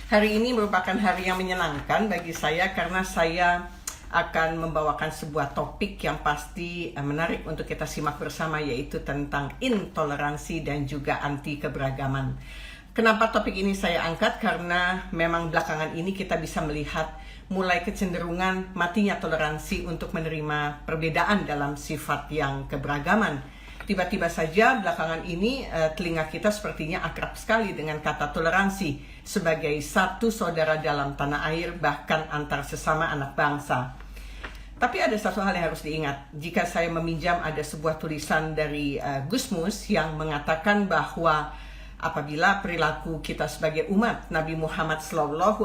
Hari ini merupakan hari yang menyenangkan bagi saya karena saya akan membawakan sebuah topik yang pasti menarik untuk kita simak bersama, yaitu tentang intoleransi dan juga anti keberagaman. Kenapa topik ini saya angkat? Karena memang belakangan ini kita bisa melihat mulai kecenderungan matinya toleransi untuk menerima perbedaan dalam sifat yang keberagaman. Tiba-tiba saja belakangan ini telinga kita sepertinya akrab sekali dengan kata toleransi sebagai satu saudara dalam tanah air, bahkan antar sesama anak bangsa. Tapi ada satu hal yang harus diingat. Jika saya meminjam ada sebuah tulisan dari Gusmus yang mengatakan bahwa apabila perilaku kita sebagai umat Nabi Muhammad SAW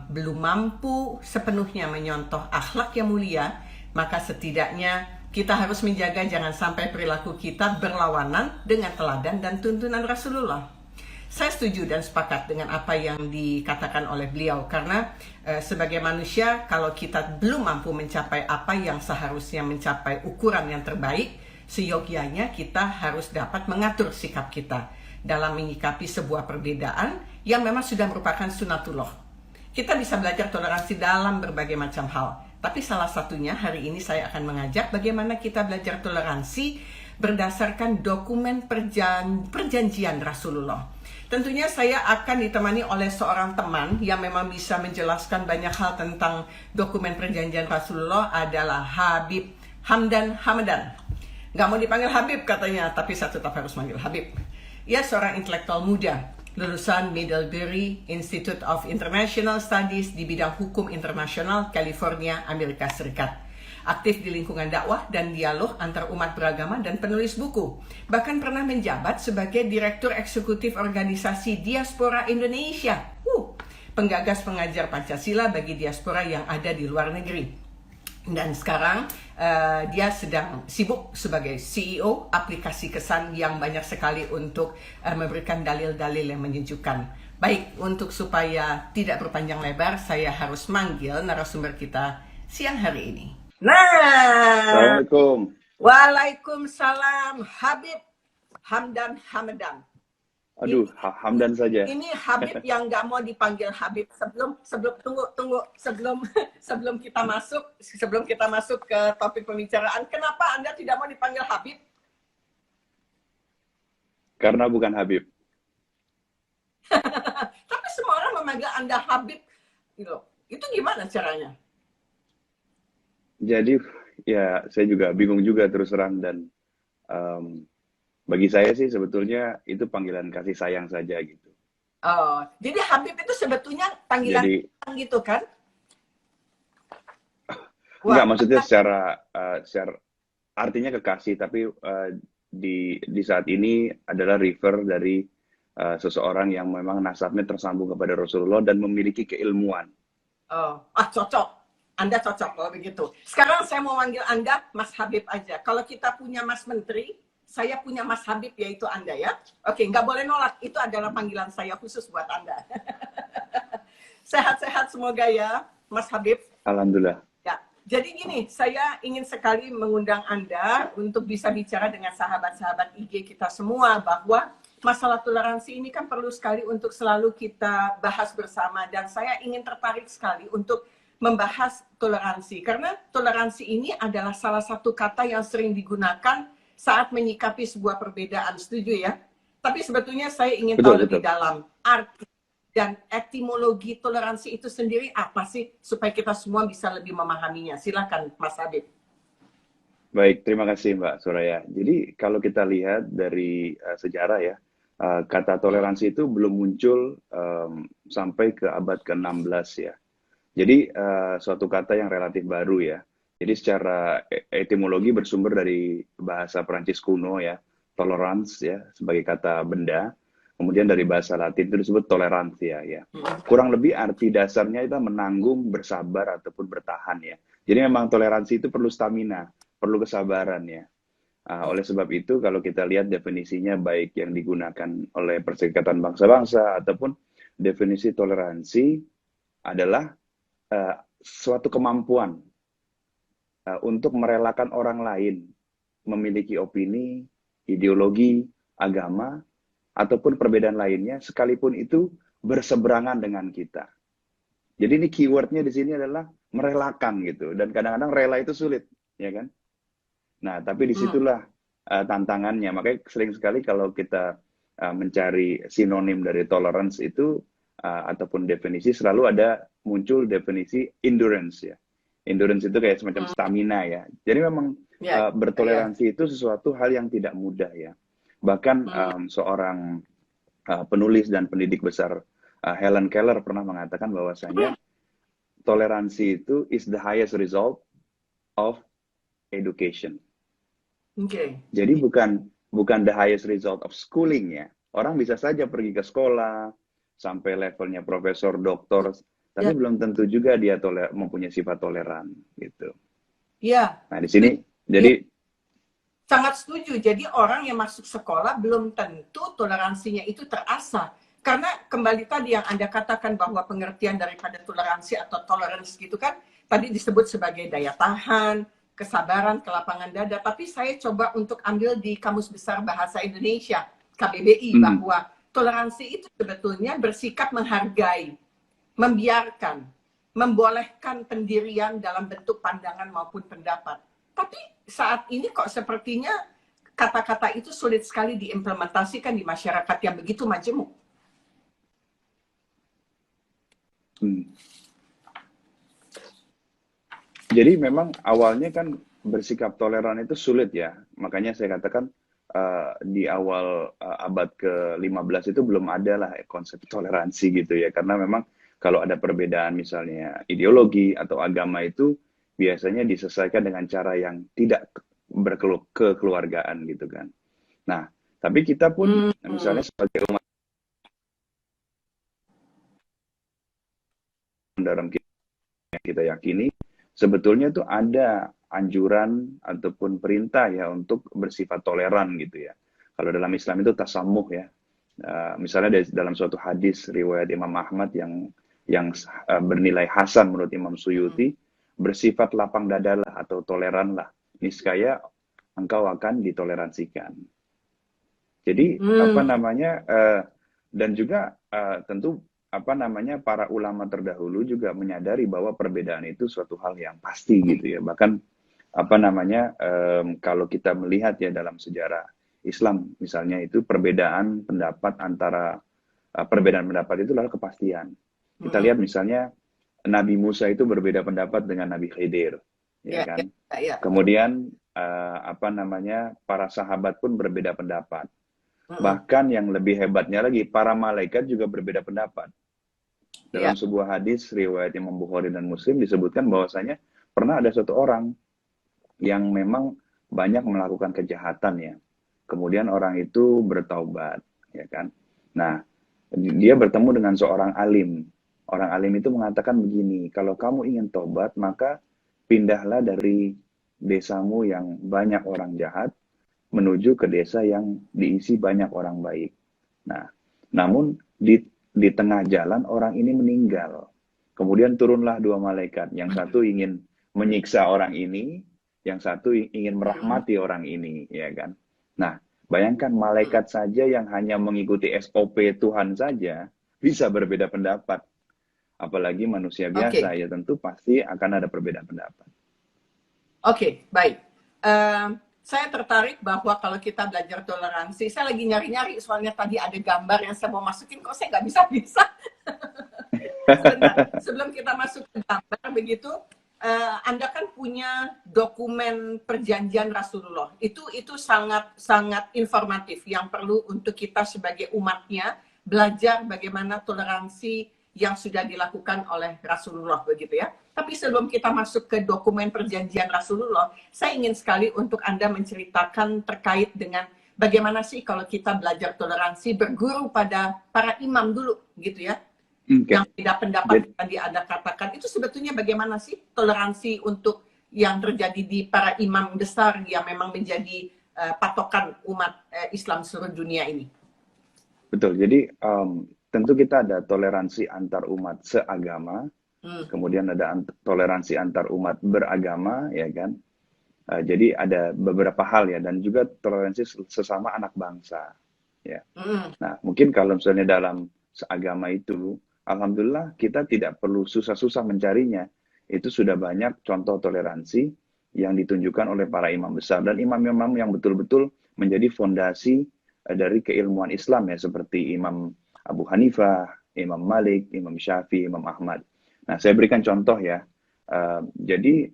belum mampu sepenuhnya menyontoh akhlak yang mulia, maka setidaknya kita harus menjaga jangan sampai perilaku kita berlawanan dengan teladan dan tuntunan Rasulullah. Saya setuju dan sepakat dengan apa yang dikatakan oleh beliau, karena sebagai manusia kalau kita belum mampu mencapai apa yang seharusnya mencapai ukuran yang terbaik, seyogianya kita harus dapat mengatur sikap kita dalam menyikapi sebuah perbedaan yang memang sudah merupakan sunatullah. Kita bisa belajar toleransi dalam berbagai macam hal. Tapi salah satunya hari ini saya akan mengajak bagaimana kita belajar toleransi berdasarkan dokumen perjanjian Rasulullah. Tentunya saya akan ditemani oleh seorang teman yang memang bisa menjelaskan banyak hal tentang dokumen perjanjian Rasulullah, adalah Habib Hamdan Hamadan. Gak mau dipanggil Habib katanya, tapi saya tetap harus manggil Habib. Ia seorang intelektual muda, lulusan Middlebury Institute of International Studies di bidang hukum internasional, California, Amerika Serikat. Aktif di lingkungan dakwah dan dialog antar umat beragama dan penulis buku. Bahkan pernah menjabat sebagai Direktur Eksekutif Organisasi Diaspora Indonesia. Penggagas pengajar Pancasila bagi diaspora yang ada di luar negeri. Dan sekarang dia sedang sibuk sebagai CEO aplikasi Kesan yang banyak sekali untuk memberikan dalil-dalil yang menyejukkan. Baik, untuk supaya tidak berpanjang lebar, saya harus manggil narasumber kita siang hari ini. Nah, Assalamualaikum. Waalaikumsalam, Habib Hamdan Hamadan. Aduh, Hamdan saja. Ini Habib yang nggak mau dipanggil Habib. Sebelum kita masuk ke topik pembicaraan, kenapa Anda tidak mau dipanggil Habib? Karena bukan Habib. Tapi semua orang memanggil Anda Habib, gitu. Itu gimana caranya? Jadi ya saya juga bingung juga terus terang, dan bagi saya sih sebetulnya itu panggilan kasih sayang saja gitu. Oh, jadi Habib itu sebetulnya panggilan gitu kan? Enggak, maksudnya secara artinya kekasih, tapi di saat ini adalah refer dari seseorang yang memang nasabnya tersambung kepada Rasulullah dan memiliki keilmuan. Oh, cocok. Anda cocok kalau begitu. Sekarang saya mau manggil Anda Mas Habib aja. Kalau kita punya Mas Menteri, saya punya Mas Habib, yaitu Anda ya. Oke, nggak boleh nolak. Itu adalah panggilan saya khusus buat Anda. Sehat-sehat semoga ya, Mas Habib. Alhamdulillah. Ya, jadi gini, saya ingin sekali mengundang Anda untuk bisa bicara dengan sahabat-sahabat IG kita semua bahwa masalah toleransi ini kan perlu sekali untuk selalu kita bahas bersama, dan saya ingin tertarik sekali untuk membahas toleransi karena toleransi ini adalah salah satu kata yang sering digunakan saat menyikapi sebuah perbedaan. Setuju ya? Tapi sebetulnya saya ingin tahu lebih dalam arti dan etimologi toleransi itu sendiri apa sih, supaya kita semua bisa lebih memahaminya. Silakan Mas Habib. Baik, terima kasih Mbak Soraya. Jadi kalau kita lihat dari sejarah ya, kata toleransi itu belum muncul sampai ke abad ke-16 ya. Jadi suatu kata yang relatif baru ya. Jadi secara etimologi bersumber dari bahasa Perancis kuno ya, tolerance ya sebagai kata benda. Kemudian dari bahasa Latin itu disebut tolerantia ya. Kurang lebih arti dasarnya itu menanggung, bersabar ataupun bertahan ya. Jadi memang toleransi itu perlu stamina, perlu kesabaran ya. Oleh sebab itu kalau kita lihat definisinya baik yang digunakan oleh Perserikatan Bangsa-Bangsa ataupun definisi toleransi adalah suatu kemampuan untuk merelakan orang lain memiliki opini, ideologi, agama, ataupun perbedaan lainnya, sekalipun itu berseberangan dengan kita. Jadi ini keywordnya di sini adalah merelakan gitu. Dan kadang-kadang rela itu sulit, ya kan? Nah, tapi Hmm. disitulah tantangannya. Makanya sering sekali kalau kita mencari sinonim dari tolerance itu ataupun definisi, selalu ada muncul definisi endurance ya. Endurance itu kayak semacam Hmm. stamina ya. Jadi memang Ya, ya. bertoleransi itu sesuatu hal yang tidak mudah ya. Bahkan Hmm. seorang penulis dan pendidik besar Helen Keller pernah mengatakan Hmm. bahwasanya toleransi itu is the highest result of education. Oke. Jadi bukan the highest result of schooling ya. Orang bisa saja pergi ke sekolah sampai levelnya profesor, doktor, tapi Ya, belum tentu juga dia mempunyai sifat toleran gitu. ya. Nah, di sini Ya, jadi sangat setuju. Jadi orang yang masuk sekolah belum tentu toleransinya itu terasa. Karena kembali tadi yang Anda katakan bahwa pengertian daripada toleransi atau tolerance gitu kan, tadi disebut sebagai daya tahan, kesabaran, kelapangan dada. Tapi saya coba untuk ambil di Kamus Besar Bahasa Indonesia, KBBI, mm, bahwa toleransi itu sebetulnya bersikap menghargai, membiarkan, membolehkan pendirian dalam bentuk pandangan maupun pendapat. Tapi saat ini kok sepertinya kata-kata itu sulit sekali diimplementasikan di masyarakat yang begitu majemuk. mm. Jadi memang awalnya kan bersikap toleran itu sulit ya. Makanya saya katakan di awal abad ke-15 itu belum ada lah konsep toleransi gitu ya. Karena memang kalau ada perbedaan misalnya ideologi atau agama itu biasanya diselesaikan dengan cara yang tidak kekeluargaan gitu kan. Nah, tapi kita pun Hmm. misalnya sebagai umat dalam yang kita yakini, sebetulnya tuh ada anjuran ataupun perintah ya untuk bersifat toleran gitu ya. Kalau dalam Islam itu tasamuh ya. Misalnya dalam suatu hadis riwayat Imam Ahmad yang bernilai hasan menurut Imam Hmm. Suyuti, bersifat lapang dadalah atau toleranlah. Niscaya engkau akan ditoleransikan. Jadi apa Hmm. namanya dan juga tentu apa namanya para ulama terdahulu juga menyadari bahwa perbedaan itu suatu hal yang pasti gitu ya. Bahkan apa namanya kalau kita melihat ya dalam sejarah Islam misalnya itu perbedaan pendapat itu adalah kepastian. Kita Hmm. lihat misalnya Nabi Musa itu berbeda pendapat dengan Nabi Khidir, ya Ya, ya, kan? ya, ya. Kemudian apa namanya para sahabat pun berbeda pendapat. Hmm. Bahkan yang lebih hebatnya lagi, para malaikat juga berbeda pendapat. Dalam Ya. sebuah hadis riwayat Imam Bukhari dan Muslim disebutkan bahwasanya pernah ada satu orang yang memang banyak melakukan kejahatan ya. Kemudian orang itu bertaubat, ya kan? Nah, dia bertemu dengan seorang alim. Orang alim itu mengatakan begini, kalau kamu ingin taubat, maka pindahlah dari desamu yang banyak orang jahat menuju ke desa yang diisi banyak orang baik. Nah, namun di tengah jalan orang ini meninggal. Kemudian turunlah dua malaikat. Yang Hmm. satu ingin menyiksa orang ini, yang satu ingin Hmm. merahmati orang ini, ya kan? Nah, bayangkan Hmm. malaikat saja yang hanya mengikuti SOP Tuhan saja bisa berbeda pendapat. Apalagi manusia biasa, Oke. ya tentu pasti akan ada perbedaan pendapat. Oke, baik. Saya tertarik bahwa kalau kita belajar toleransi, saya lagi nyari-nyari soalnya tadi ada gambar yang saya mau masukin, kok saya nggak bisa-bisa. Sebentar, sebelum kita masuk ke gambar begitu, Anda kan punya dokumen perjanjian Rasulullah. Itu sangat sangat informatif yang perlu untuk kita sebagai umatnya belajar bagaimana toleransi yang sudah dilakukan oleh Rasulullah begitu ya. Tapi sebelum kita masuk ke dokumen perjanjian Rasulullah, saya ingin sekali untuk Anda menceritakan terkait dengan bagaimana sih kalau kita belajar toleransi berguru pada para imam dulu gitu ya, Oke, yang okay. beda pendapat Jadi, tadi Anda katakan, itu sebetulnya bagaimana sih toleransi untuk yang terjadi di para imam besar yang memang menjadi patokan umat Islam seluruh dunia ini? betul. Jadi tentu kita ada toleransi antar umat seagama, Hmm. kemudian ada toleransi antar umat beragama, ya kan? Jadi ada beberapa hal ya, dan juga toleransi sesama anak bangsa, ya. Hmm. Nah, mungkin kalau misalnya dalam seagama itu, alhamdulillah kita tidak perlu susah-susah mencarinya. Itu sudah banyak contoh toleransi yang ditunjukkan oleh para imam besar dan imam-imam yang betul-betul menjadi fondasi dari keilmuan Islam ya, seperti Imam Abu Hanifah, Imam Malik, Imam Syafi'i, Imam Ahmad. Nah, saya berikan contoh ya. Jadi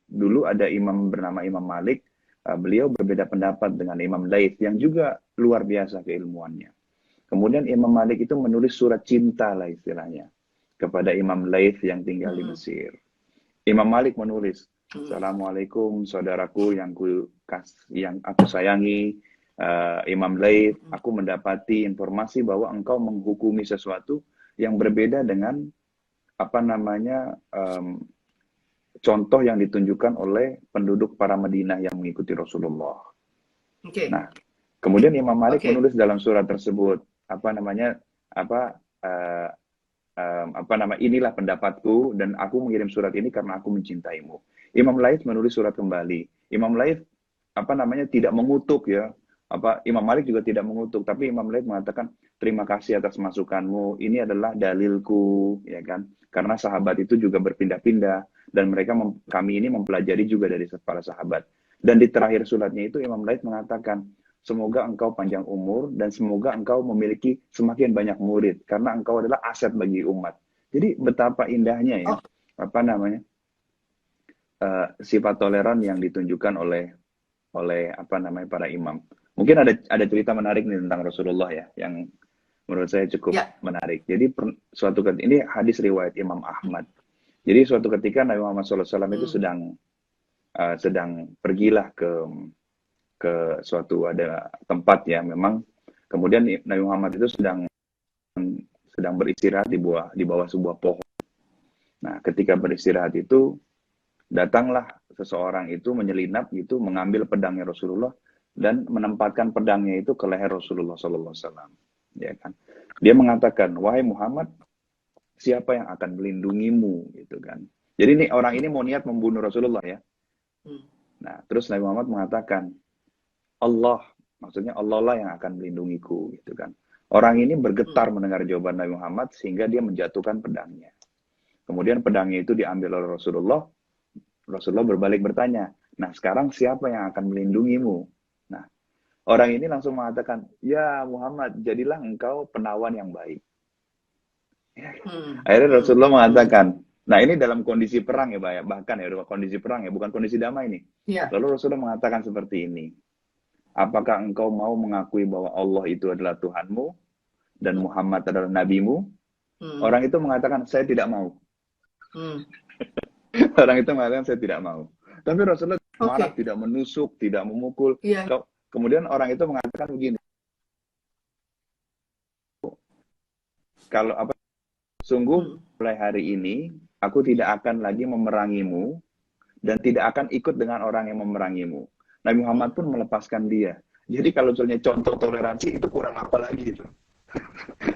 dulu ada imam bernama Imam Malik, beliau berbeda pendapat dengan Imam Laits yang juga luar biasa keilmuannya. Kemudian Imam Malik itu menulis surat cinta lah istilahnya kepada Imam Laits yang tinggal di Mesir. Imam Malik menulis, Assalamualaikum saudaraku yang aku sayangi, Imam Laits, aku mendapati informasi bahwa engkau menghukumi sesuatu yang berbeda dengan contoh yang ditunjukkan oleh penduduk para Madinah yang mengikuti Rasulullah. Okay. Nah, kemudian Imam Malik menulis dalam surat tersebut inilah pendapatku dan aku mengirim surat ini karena aku mencintaimu. Imam Laits menulis surat kembali. Imam Laits tidak mengutuk ya. Imam Malik juga tidak mengutuk, tapi Imam Laits mengatakan terima kasih atas masukanmu. Ini adalah dalilku, ya kan? Karena sahabat itu juga berpindah-pindah dan kami ini mempelajari juga dari para sahabat. Dan di terakhir suratnya itu Imam Laits mengatakan, semoga engkau panjang umur dan semoga engkau memiliki semakin banyak murid karena engkau adalah aset bagi umat. Jadi betapa indahnya ya, sifat toleran yang ditunjukkan oleh para imam. Mungkin ada cerita menarik nih tentang Rasulullah ya, yang menurut saya cukup menarik. Jadi suatu ketika, ini hadis riwayat Imam Ahmad. Jadi suatu ketika Nabi Muhammad SAW itu sedang pergilah ke suatu ada tempat ya, memang kemudian Nabi Muhammad itu sedang beristirahat di bawah sebuah pohon. Nah, ketika beristirahat itu datanglah seseorang itu menyelinap gitu, mengambil pedangnya Rasulullah dan menempatkan pedangnya itu ke leher Rasulullah SAW. Ya kan? Dia mengatakan, wahai Muhammad, siapa yang akan melindungimu, gitu kan? Jadi orang ini mau niat membunuh Rasulullah ya. Nah, terus Nabi Muhammad mengatakan, Allah, maksudnya Allah lah yang akan melindungiku, gitu kan? Orang ini bergetar mendengar jawaban Nabi Muhammad sehingga dia menjatuhkan pedangnya. Kemudian pedangnya itu diambil oleh Rasulullah. Rasulullah berbalik bertanya, nah sekarang siapa yang akan melindungimu? Nah, orang ini langsung mengatakan, ya Muhammad, jadilah engkau penawan yang baik. Akhirnya Rasulullah mengatakan, nah ini dalam kondisi perang ya, bahkan ya, kondisi perang ya, bukan kondisi damai nih. Lalu Rasulullah mengatakan seperti ini, apakah engkau mau mengakui bahwa Allah itu adalah Tuhanmu dan Muhammad adalah nabimu? Orang itu mengatakan, saya tidak mau. Orang itu mengatakan saya tidak mau. Tapi Rasulullah marah, tidak menusuk, tidak memukul. Kemudian orang itu mengatakan begini, sungguh mulai hari ini aku tidak akan lagi memerangimu dan tidak akan ikut dengan orang yang memerangimu. Nabi Muhammad pun melepaskan dia. Jadi kalau misalnya contoh toleransi itu kurang apa lagi itu.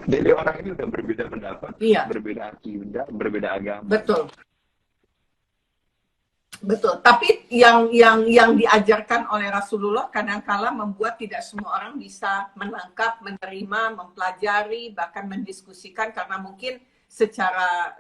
Jadi orang ini udah berbeda pendapat, berbeda akidah, berbeda agama. Betul, tapi yang diajarkan oleh Rasulullah kadangkala membuat tidak semua orang bisa menangkap, menerima, mempelajari, bahkan mendiskusikan karena mungkin secara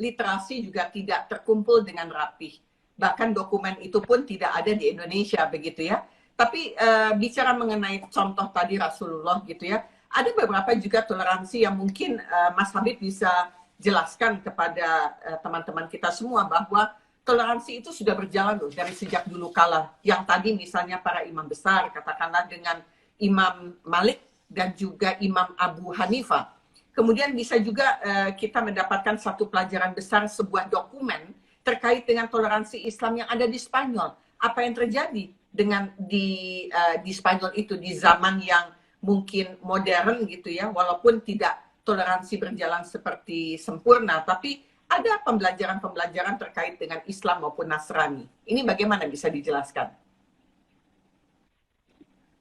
literasi juga tidak terkumpul dengan rapih. Bahkan dokumen itu pun tidak ada di Indonesia begitu ya. Tapi bicara mengenai contoh tadi Rasulullah gitu ya, ada beberapa juga toleransi yang mungkin Mas Habib bisa jelaskan kepada teman-teman kita semua bahwa toleransi itu sudah berjalan loh dari sejak dulu kala. Yang tadi misalnya para imam besar, katakanlah dengan Imam Malik dan juga Imam Abu Hanifah. Kemudian bisa juga kita mendapatkan satu pelajaran besar, sebuah dokumen terkait dengan toleransi Islam yang ada di Spanyol. Apa yang terjadi dengan di Spanyol itu di zaman yang mungkin modern gitu ya, walaupun tidak toleransi berjalan seperti sempurna, tapi ada pembelajaran-pembelajaran terkait dengan Islam maupun Nasrani. Ini bagaimana bisa dijelaskan?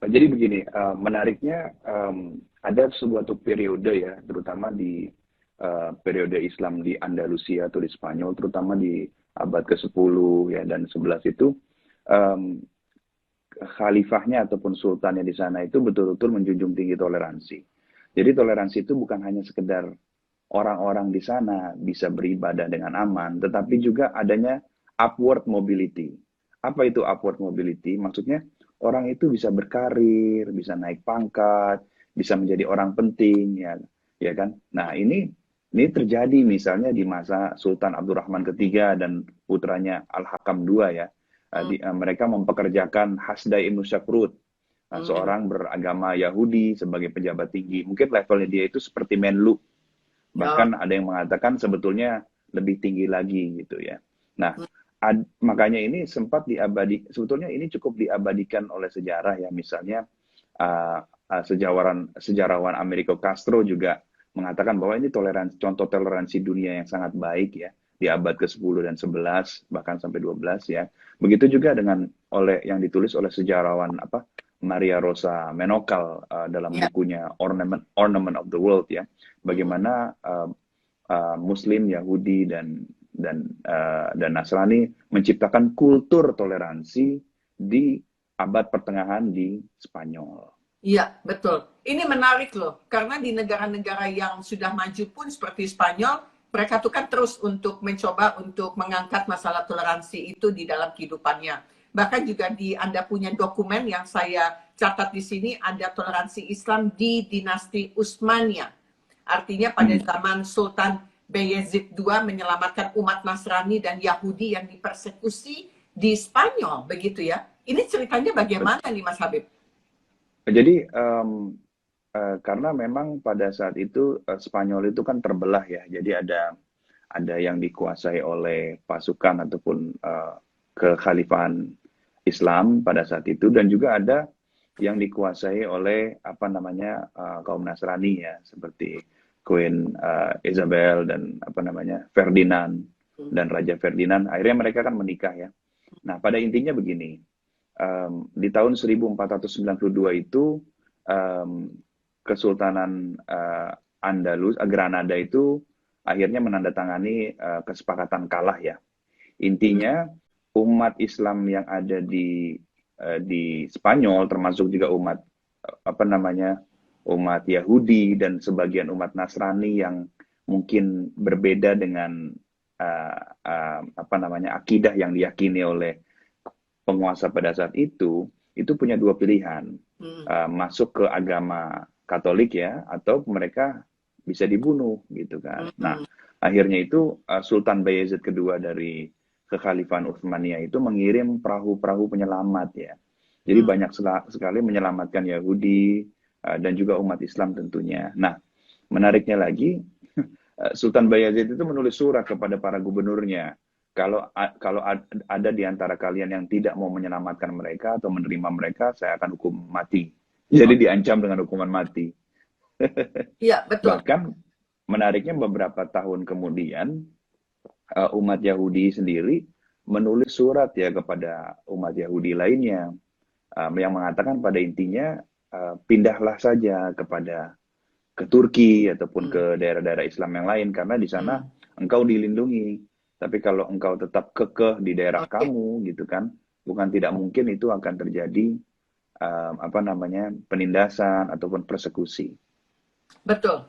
Jadi begini, menariknya ada sebuah periode ya, terutama di periode Islam di Andalusia atau di Spanyol, terutama di abad ke-10 ya dan 11 itu, khalifahnya ataupun sultannya di sana itu betul-betul menjunjung tinggi toleransi. Jadi toleransi itu bukan hanya sekedar orang-orang di sana bisa beribadah dengan aman, tetapi juga adanya upward mobility. Apa itu upward mobility? Maksudnya orang itu bisa berkarir, bisa naik pangkat, bisa menjadi orang penting, ya, ya kan? Nah ini terjadi misalnya di masa Sultan Abdurrahman ketiga dan putranya Al-Hakam II ya. Hmm. Mereka mempekerjakan Hasdai Ibnu Syakrut, Hmm. seorang beragama Yahudi sebagai pejabat tinggi. Mungkin levelnya dia itu seperti Menlu, Oh. bahkan ada yang mengatakan sebetulnya lebih tinggi lagi gitu ya. Nah, Hmm. makanya ini sempat sebetulnya ini cukup diabadikan oleh sejarah ya. Misalnya sejarawan Americo Castro juga mengatakan bahwa ini contoh toleransi dunia yang sangat baik ya di abad ke-10 dan 11 bahkan sampai 12 ya. Begitu juga dengan yang ditulis oleh sejarawan Maria Rosa Menokal dalam Ya. bukunya Ornament of the World ya. Hmm. Bagaimana Muslim, Yahudi dan Nasrani menciptakan kultur toleransi di abad pertengahan di Spanyol. Iya, betul. Ini menarik loh, karena di negara-negara yang sudah maju pun seperti Spanyol, mereka tuh kan terus untuk mencoba untuk mengangkat masalah toleransi itu di dalam kehidupannya. Bahkan juga Anda punya dokumen yang saya catat di sini, ada toleransi Islam di dinasti Utsmaniyah. Artinya pada zaman Sultan Bayezid II menyelamatkan umat Nasrani dan Yahudi yang dipersekusi di Spanyol, begitu ya. Ini ceritanya bagaimana nih Mas Habib? Jadi karena memang pada saat itu Spanyol itu kan terbelah ya, jadi ada yang dikuasai oleh pasukan ataupun kekhalifahan Islam pada saat itu, dan juga ada yang dikuasai oleh kaum Nasrani ya, seperti Queen Isabel dan Ferdinand dan Raja Ferdinand. Akhirnya mereka kan menikah ya. Nah, pada intinya begini, di tahun 1492 itu Kesultanan Granada itu akhirnya menandatangani kesepakatan kalah ya. Intinya umat Islam yang ada di Spanyol, termasuk juga umat umat Yahudi dan sebagian umat Nasrani yang mungkin berbeda dengan akidah yang diyakini oleh penguasa pada saat itu punya dua pilihan, masuk ke agama Katolik ya, atau mereka bisa dibunuh gitu kan. Nah, akhirnya itu Sultan Bayezid kedua dari Kekhalifahan Utsmaniyah itu mengirim perahu-perahu penyelamat ya. Jadi banyak sekali menyelamatkan Yahudi dan juga umat Islam tentunya. Nah, menariknya lagi, Sultan Bayezid itu menulis surat kepada para gubernurnya. Kalau ada di antara kalian yang tidak mau menyelamatkan mereka atau menerima mereka, saya akan hukum mati. Jadi diancam dengan hukuman mati. Iya, betul. Bahkan menariknya beberapa tahun kemudian umat Yahudi sendiri menulis surat ya kepada umat Yahudi lainnya yang mengatakan pada intinya pindahlah saja ke Turki ataupun ke daerah-daerah Islam yang lain, karena di sana engkau dilindungi. Tapi kalau engkau tetap kekeh di daerah kamu gitu kan, bukan tidak mungkin itu akan terjadi penindasan ataupun persekusi. Betul.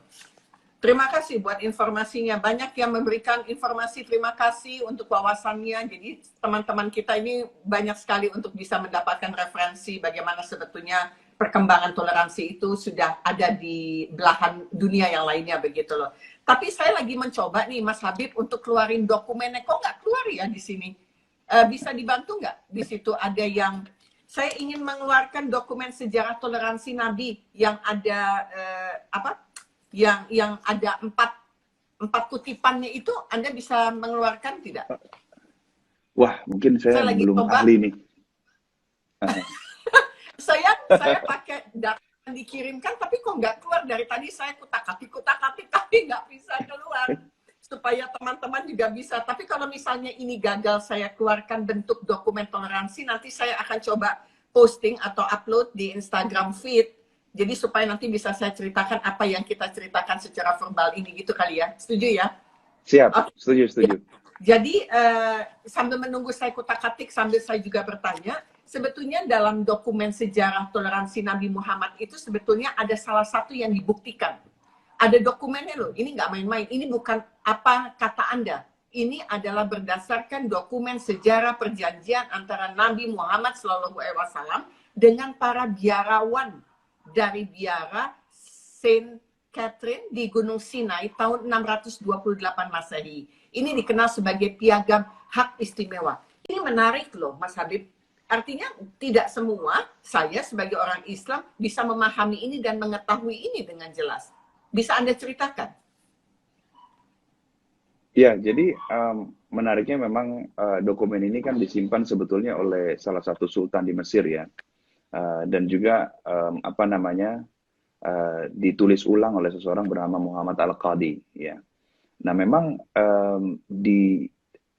Terima kasih buat informasinya. Banyak yang memberikan informasi, terima kasih untuk wawasannya. Jadi teman-teman kita ini banyak sekali untuk bisa mendapatkan referensi bagaimana sebetulnya perkembangan toleransi itu sudah ada di belahan dunia yang lainnya begitu loh. Tapi saya lagi mencoba nih Mas Habib untuk keluarin dokumennya. Kok nggak keluar ya di sini? Bisa dibantu nggak? Di situ ada yang saya ingin mengeluarkan dokumen sejarah toleransi Nabi yang ada yang ada empat kutipannya itu. Anda bisa mengeluarkan tidak? Wah, mungkin saya lagi belum coba. ahli nih. saya pakai data yang dikirimkan, tapi kok nggak keluar. Dari tadi saya kutak-atik tapi nggak bisa keluar. Supaya teman-teman juga bisa. Tapi kalau misalnya ini gagal saya keluarkan bentuk dokumen toleransi, nanti saya akan coba posting atau upload di Instagram feed. Jadi supaya nanti bisa saya ceritakan apa yang kita ceritakan secara verbal ini gitu kali ya. Setuju ya? Siap, Okay. setuju. Ya. Jadi sambil menunggu saya kutak-atik, sambil saya juga bertanya, sebetulnya dalam dokumen sejarah toleransi Nabi Muhammad itu sebetulnya ada salah satu yang dibuktikan. Ada dokumennya loh, ini nggak main-main, ini bukan apa kata Anda. Ini adalah berdasarkan dokumen sejarah perjanjian antara Nabi Muhammad SAW dengan para biarawan dari biara Saint Catherine di Gunung Sinai tahun 628 Masehi. Ini dikenal sebagai piagam hak istimewa. Ini menarik loh, Mas Habib. Artinya tidak semua saya sebagai orang Islam bisa memahami ini dan mengetahui ini dengan jelas. Bisa Anda ceritakan? Ya, jadi menariknya memang dokumen ini kan disimpan sebetulnya oleh salah satu sultan di Mesir ya, dan juga apa namanya ditulis ulang oleh seseorang bernama Muhammad Al-Qadi ya. Nah memang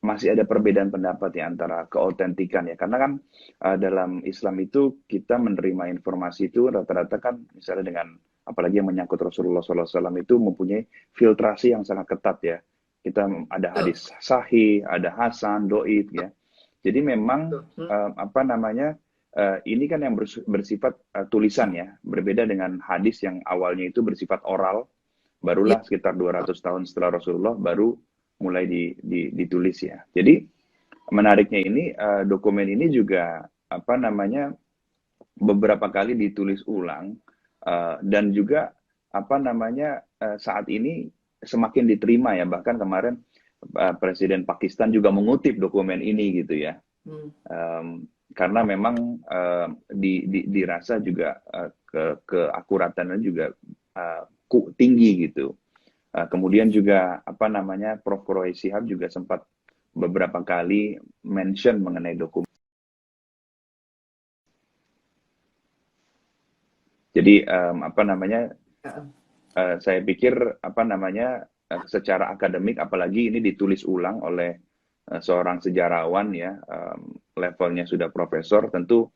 masih ada perbedaan pendapat ya antara keautentikan ya, karena kan dalam Islam itu kita menerima informasi itu rata-rata kan misalnya dengan apalagi yang menyangkut Rasulullah SAW itu mempunyai filtrasi yang sangat ketat ya. Kita ada hadis sahih, ada hasan, doib ya. Jadi memang apa namanya ini kan yang bersifat tulisan ya, berbeda dengan hadis yang awalnya itu bersifat oral, barulah sekitar 200 tahun setelah Rasulullah baru mulai ditulis ya. Jadi menariknya ini dokumen ini juga apa namanya beberapa kali ditulis ulang dan juga apa namanya saat ini semakin diterima ya, bahkan kemarin Presiden Pakistan juga mengutip dokumen ini gitu ya. Karena memang dirasa juga keakuratannya juga tinggi gitu. Kemudian juga apa namanya Prof. Quraish Shihab juga sempat beberapa kali mention mengenai dokumen. Jadi apa namanya saya pikir apa namanya secara akademik apalagi ini ditulis ulang oleh seorang sejarawan ya, levelnya sudah profesor, tentu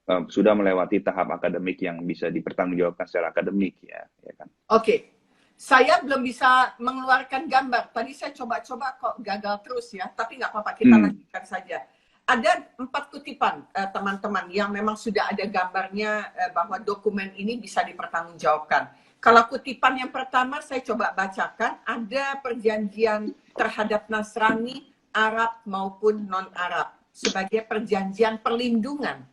sudah melewati tahap akademik yang bisa dipertanggungjawabkan secara akademik ya kan. Oke. Saya belum bisa mengeluarkan gambar. Tadi saya coba-coba kok gagal terus ya. Tapi nggak apa-apa, kita lanjutkan saja. Ada 4 kutipan, teman-teman, yang memang sudah ada gambarnya bahwa dokumen ini bisa dipertanggungjawabkan. Kalau kutipan yang pertama saya coba bacakan, ada perjanjian terhadap Nasrani, Arab maupun non-Arab sebagai perjanjian perlindungan.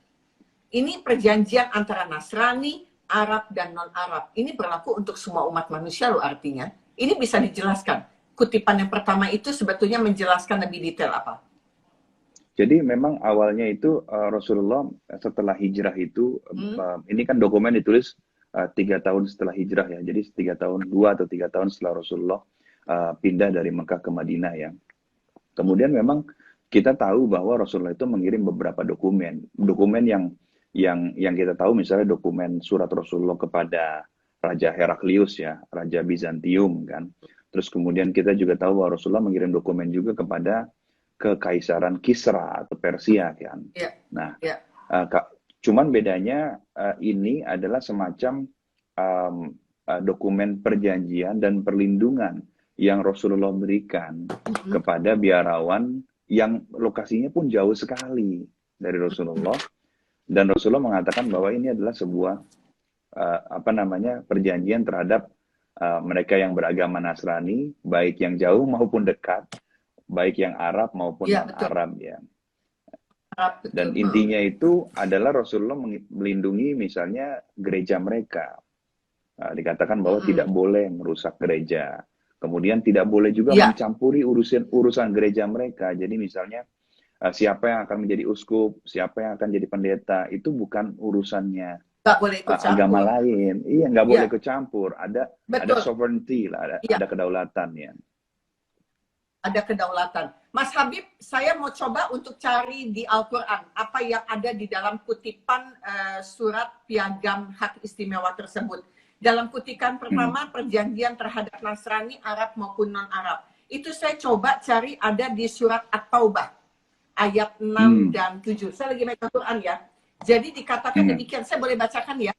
Ini perjanjian antara Nasrani, Arab dan non-Arab. Ini berlaku untuk semua umat manusia loh artinya. Ini bisa dijelaskan. Kutipan yang pertama itu sebetulnya menjelaskan lebih detail apa? Jadi memang awalnya itu Rasulullah setelah hijrah itu, ini kan dokumen ditulis 3 tahun setelah hijrah ya. Jadi 2 atau 3 tahun setelah Rasulullah pindah dari Mekah ke Madinah ya. Kemudian memang kita tahu bahwa Rasulullah itu mengirim beberapa dokumen yang kita tahu misalnya dokumen surat Rasulullah kepada Raja Heraklius ya, Raja Bizantium kan. Terus kemudian kita juga tahu bahwa Rasulullah mengirim dokumen juga kepada Kekaisaran Kisra atau Persia kan. Nah, cuman bedanya ini adalah semacam dokumen perjanjian dan perlindungan yang Rasulullah berikan kepada biarawan yang lokasinya pun jauh sekali dari Rasulullah. Dan Rasulullah mengatakan bahwa ini adalah sebuah apa namanya perjanjian terhadap mereka yang beragama Nasrani, baik yang jauh maupun dekat, baik yang Arab maupun non-Arab ya. Dan intinya itu adalah Rasulullah melindungi misalnya gereja mereka. Dikatakan bahwa tidak boleh merusak gereja. Kemudian tidak boleh juga mencampuri urusan gereja mereka. Jadi misalnya siapa yang akan menjadi uskup, siapa yang akan jadi pendeta, itu bukan urusannya agama lain. Iya, nggak boleh ikut campur. Ada sovereignty lah, ada kedaulatan ya. Ada kedaulatan. Mas Habib, saya mau coba untuk cari di Al-Quran apa yang ada di dalam kutipan surat piagam hak istimewa tersebut. Dalam kutipan pertama, perjanjian terhadap Nasrani, Arab maupun non-Arab. Itu saya coba cari ada di surat At-Taubah. Ayat 6 dan 7. Saya lagi baca Quran ya. Jadi dikatakan demikian. Saya boleh bacakan ya.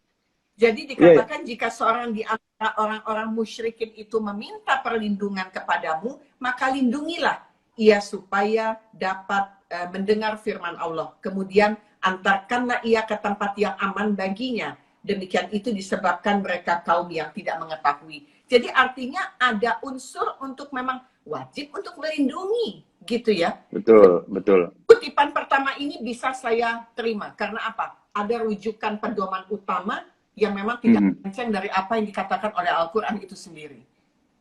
Jadi dikatakan jika seorang di antara orang-orang musyrikin itu meminta perlindungan kepadamu, maka lindungilah ia supaya dapat mendengar firman Allah. Kemudian antarkanlah ia ke tempat yang aman baginya. Demikian itu disebabkan mereka kaum yang tidak mengetahui. Jadi artinya ada unsur untuk memang wajib untuk melindungi, gitu ya. Betul, betul. Kutipan pertama ini bisa saya terima. Karena apa? Ada rujukan pedoman utama yang memang tidak melenceng dari apa yang dikatakan oleh Al-Quran itu sendiri.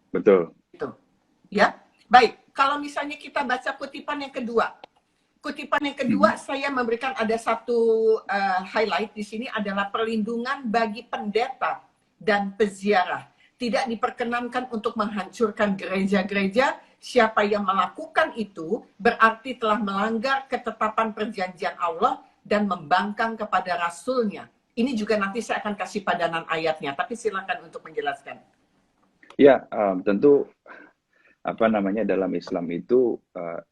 Betul. Gitu. Ya, baik. Kalau misalnya kita baca kutipan yang kedua. Kutipan yang kedua saya memberikan ada satu highlight di sini adalah perlindungan bagi pendeta dan peziarah. Tidak diperkenankan untuk menghancurkan gereja-gereja. Siapa yang melakukan itu berarti telah melanggar ketetapan perjanjian Allah dan membangkang kepada Rasulnya. Ini juga nanti saya akan kasih padanan ayatnya, tapi silakan untuk menjelaskan. Ya, tentu apa namanya dalam Islam itu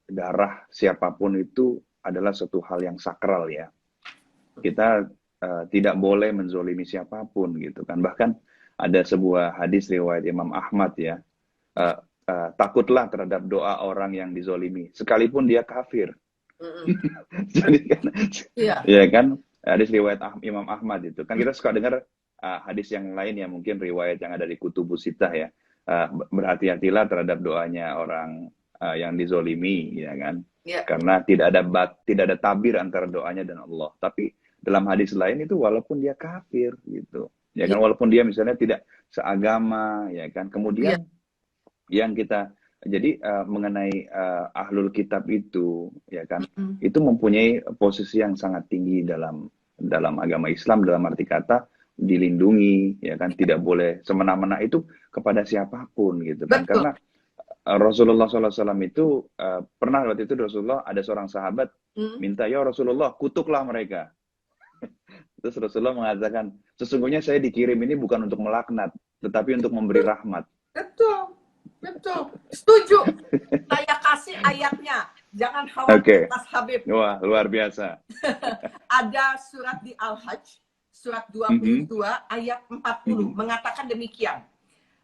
darah siapapun itu adalah suatu hal yang sakral ya. Kita tidak boleh menzolimi siapapun gitu kan. Bahkan ada sebuah hadis riwayat Imam Ahmad ya. Takutlah terhadap doa orang yang dizolimi, sekalipun dia kafir. Jadi kan, ya kan hadis riwayat Imam Ahmad itu kan kita suka dengar hadis yang lain ya mungkin riwayat yang ada di Kutubus Sittah ya. Berhati-hatilah terhadap doanya orang yang dizolimi, ya kan? Yeah. Karena tidak ada tabir antara doanya dan Allah. Tapi dalam hadis lain itu walaupun dia kafir, gitu, ya kan? Walaupun dia misalnya tidak seagama, ya kan? Kemudian yang kita jadi mengenai ahlul kitab itu, ya kan? Itu mempunyai posisi yang sangat tinggi dalam agama Islam dalam arti kata dilindungi, ya kan, tidak boleh semena-mena itu kepada siapapun gitu kan. Karena Rasulullah SAW itu pernah waktu itu Rasulullah ada seorang sahabat minta, ya Rasulullah kutuklah mereka. Terus Rasulullah mengatakan, sesungguhnya saya dikirim ini bukan untuk melaknat, tetapi untuk memberi rahmat. Betul, betul, setuju. Saya kasih ayatnya, jangan khawatir Mas Habib. Wah, luar biasa. Ada surat di Al-Hajj surat 22 ayat 40 mengatakan demikian.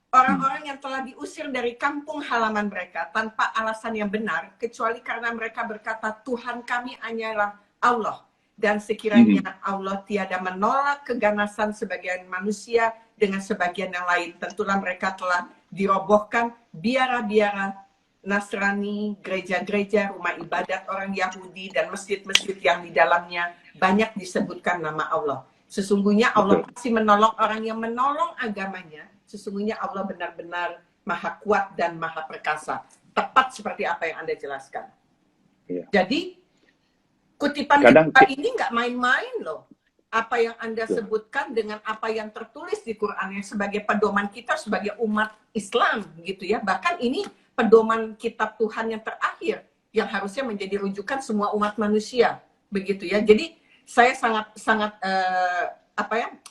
Orang-orang yang telah diusir dari kampung halaman mereka tanpa alasan yang benar kecuali karena mereka berkata Tuhan kami hanyalah Allah dan sekiranya Allah tiada menolak keganasan sebagian manusia dengan sebagian yang lain, tentulah mereka telah dirobohkan biara-biara Nasrani, gereja-gereja, rumah ibadat orang Yahudi dan masjid-masjid yang di dalamnya banyak disebutkan nama Allah. Sesungguhnya Allah pasti menolong orang yang menolong agamanya. Sesungguhnya Allah benar-benar maha kuat dan maha perkasa. Tepat seperti apa yang Anda jelaskan. Iya. Jadi, kutipan ini nggak main-main loh. Apa yang Anda sebutkan dengan apa yang tertulis di Quran yang sebagai pedoman kita sebagai umat Islam gitu ya. Bahkan ini pedoman kitab Tuhan yang terakhir yang harusnya menjadi rujukan semua umat manusia. Begitu ya. Jadi, saya sangat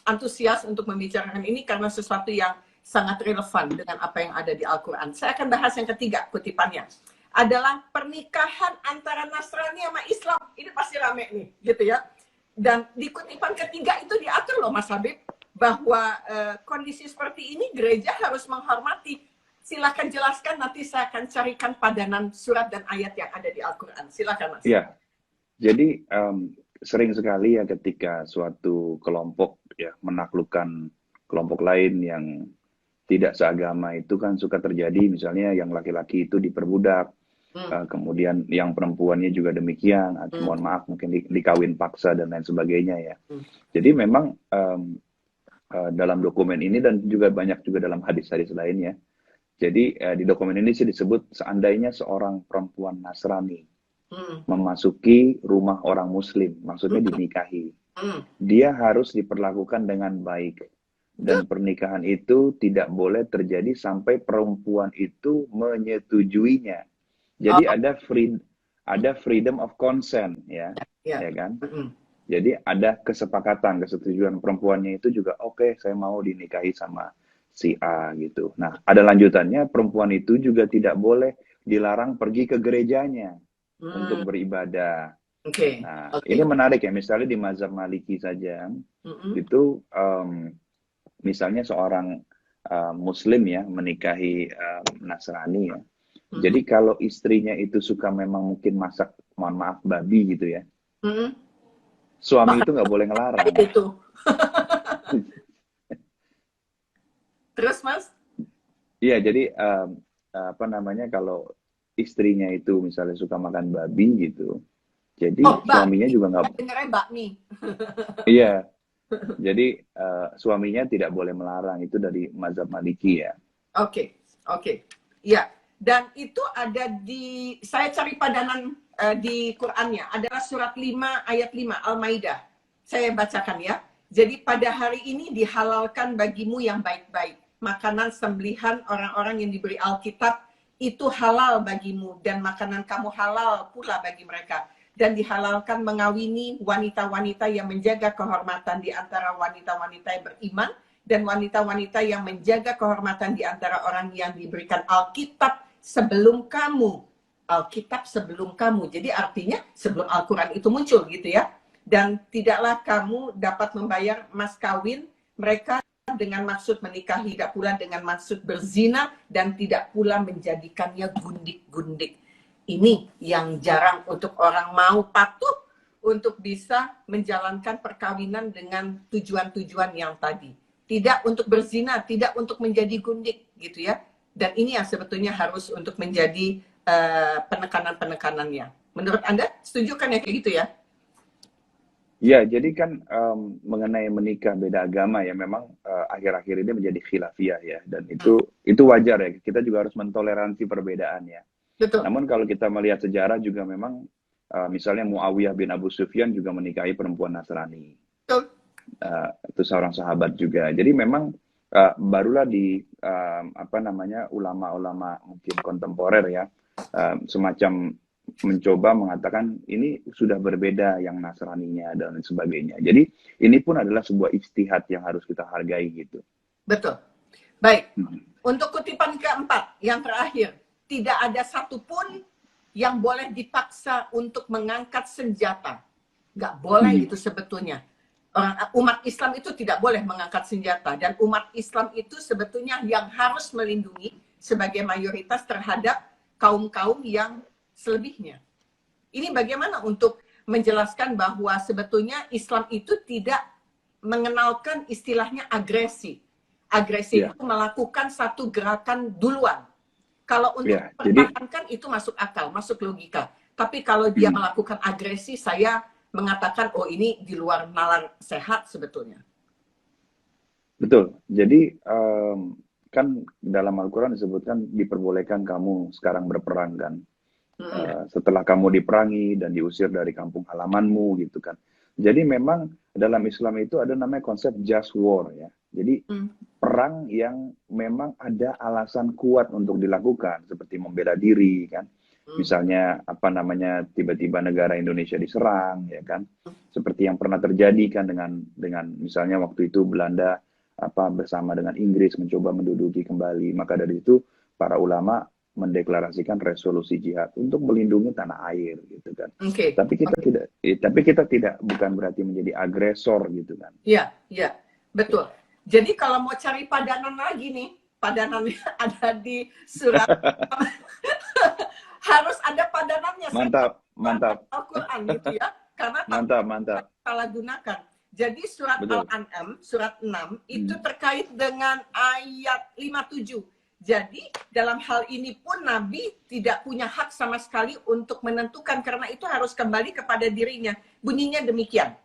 antusias untuk membicarakan ini karena sesuatu yang sangat relevan dengan apa yang ada di Al-Quran. Saya akan bahas yang ketiga kutipannya. Adalah pernikahan antara Nasrani sama Islam. Ini pasti rame nih, gitu ya. Dan di kutipan ketiga itu diatur loh Mas Habib, bahwa kondisi seperti ini gereja harus menghormati. Silakan jelaskan, nanti saya akan carikan padanan surat dan ayat yang ada di Al-Quran. Silakan Mas. Iya, jadi sering sekali ya ketika suatu kelompok ya menaklukkan kelompok lain yang tidak seagama itu kan suka terjadi, misalnya yang laki-laki itu diperbudak, kemudian yang perempuannya juga demikian, mohon maaf mungkin dikawin paksa dan lain sebagainya ya. Jadi memang dalam dokumen ini dan juga banyak juga dalam hadis-hadis lainnya. Jadi di dokumen ini sih disebut seandainya seorang perempuan Nasrani memasuki rumah orang Muslim, maksudnya dinikahi, dia harus diperlakukan dengan baik. Dan pernikahan itu tidak boleh terjadi sampai perempuan itu menyetujuinya. Jadi ada freedom of consent ya, ya kan? Jadi ada kesepakatan, kesetujuan perempuannya itu juga oke, saya mau dinikahi sama si A gitu. Nah, ada lanjutannya, perempuan itu juga tidak boleh dilarang pergi ke gerejanya untuk beribadah. Nah, ini menarik ya, misalnya di mazhab Maliki saja, itu misalnya seorang Muslim ya menikahi Nasrani ya. Jadi kalau istrinya itu suka memang mungkin masak, mohon maaf, babi gitu ya. suami Bahkan itu nggak boleh ngelarang. itu. Terus Mas? Iya, jadi apa namanya, kalau istrinya itu misalnya suka makan babi gitu, Oh, jadi suaminya bakmi. juga nggak, Saya dengarnya bakmi. iya, jadi suaminya tidak boleh melarang, itu dari mazhab Maliki ya. Oke, oke. Ya, dan itu ada saya cari padanan di Qur'annya, adalah surat 5 ayat 5 Al-Maidah. Saya bacakan ya. Jadi pada hari ini dihalalkan bagimu yang baik-baik. Makanan sembelihan orang-orang yang diberi Alkitab itu halal bagimu, dan makanan kamu halal pula bagi mereka. Dan dihalalkan mengawini wanita-wanita yang menjaga kehormatan di antara wanita-wanita yang beriman, dan wanita-wanita yang menjaga kehormatan di antara orang yang diberikan Alkitab sebelum kamu. Alkitab sebelum kamu. Jadi artinya sebelum Al-Quran itu muncul gitu ya. Dan tidaklah kamu dapat membayar mas kawin mereka dengan maksud menikah, tidak pula dengan maksud berzina, dan tidak pula menjadikannya gundik-gundik. Ini yang jarang untuk orang mau patuh untuk bisa menjalankan perkawinan dengan tujuan-tujuan yang tadi. Tidak untuk berzina, tidak untuk menjadi gundik gitu ya. Dan ini yang sebetulnya harus untuk menjadi penekanan-penekanannya. Menurut Anda, setuju kan ya kayak gitu ya? Ya, jadi kan mengenai menikah beda agama ya, memang akhir-akhir ini menjadi khilafiyah ya, dan itu wajar ya. Kita juga harus mentoleransi perbedaan ya. Betul. Namun kalau kita melihat sejarah juga memang misalnya Muawiyah bin Abu Sufyan juga menikahi perempuan Nasrani. Betul. Itu seorang sahabat juga. Jadi memang barulah di apa namanya, ulama-ulama mungkin kontemporer ya, semacam mencoba mengatakan ini sudah berbeda yang Nasraninya dan lain sebagainya. Jadi ini pun adalah sebuah ijtihad yang harus kita hargai gitu. Betul. Baik. Untuk kutipan keempat, yang terakhir, tidak ada satupun yang boleh dipaksa untuk mengangkat senjata. Nggak boleh itu sebetulnya. Umat Islam itu tidak boleh mengangkat senjata. Dan umat Islam itu sebetulnya yang harus melindungi sebagai mayoritas terhadap kaum-kaum yang selebihnya. Ini bagaimana untuk menjelaskan bahwa sebetulnya Islam itu tidak mengenalkan istilahnya agresi. Agresi itu melakukan satu gerakan duluan. Kalau untuk mempertahankan itu masuk akal, masuk logika. Tapi kalau dia melakukan agresi, saya mengatakan, oh ini di luar nalar sehat sebetulnya. Betul. Jadi kan dalam Al-Quran disebutkan diperbolehkan kamu sekarang berperang kan. Setelah kamu diperangi dan diusir dari kampung halamanmu gitu kan. Jadi memang dalam Islam itu ada namanya konsep just war ya. Jadi perang yang memang ada alasan kuat untuk dilakukan, seperti membela diri kan. Misalnya apa namanya, tiba-tiba negara Indonesia diserang ya kan. Seperti yang pernah terjadi kan dengan misalnya waktu itu Belanda bersama dengan Inggris mencoba menduduki kembali. Maka dari itu para ulama mendeklarasikan resolusi jihad untuk melindungi tanah air gitu kan. Tapi kita tidak bukan berarti menjadi agresor gitu kan. Iya, iya. Betul. Jadi kalau mau cari padanan lagi nih, padanannya ada di surat harus ada padanannya. Mantap, mantap. Al-Quran gitu ya. Karena mantap. salah gunakan. Jadi surat Al-An'am, surat 6, itu terkait dengan ayat 57. Jadi dalam hal ini pun Nabi tidak punya hak sama sekali untuk menentukan, karena itu harus kembali kepada dirinya. Bunyinya demikian.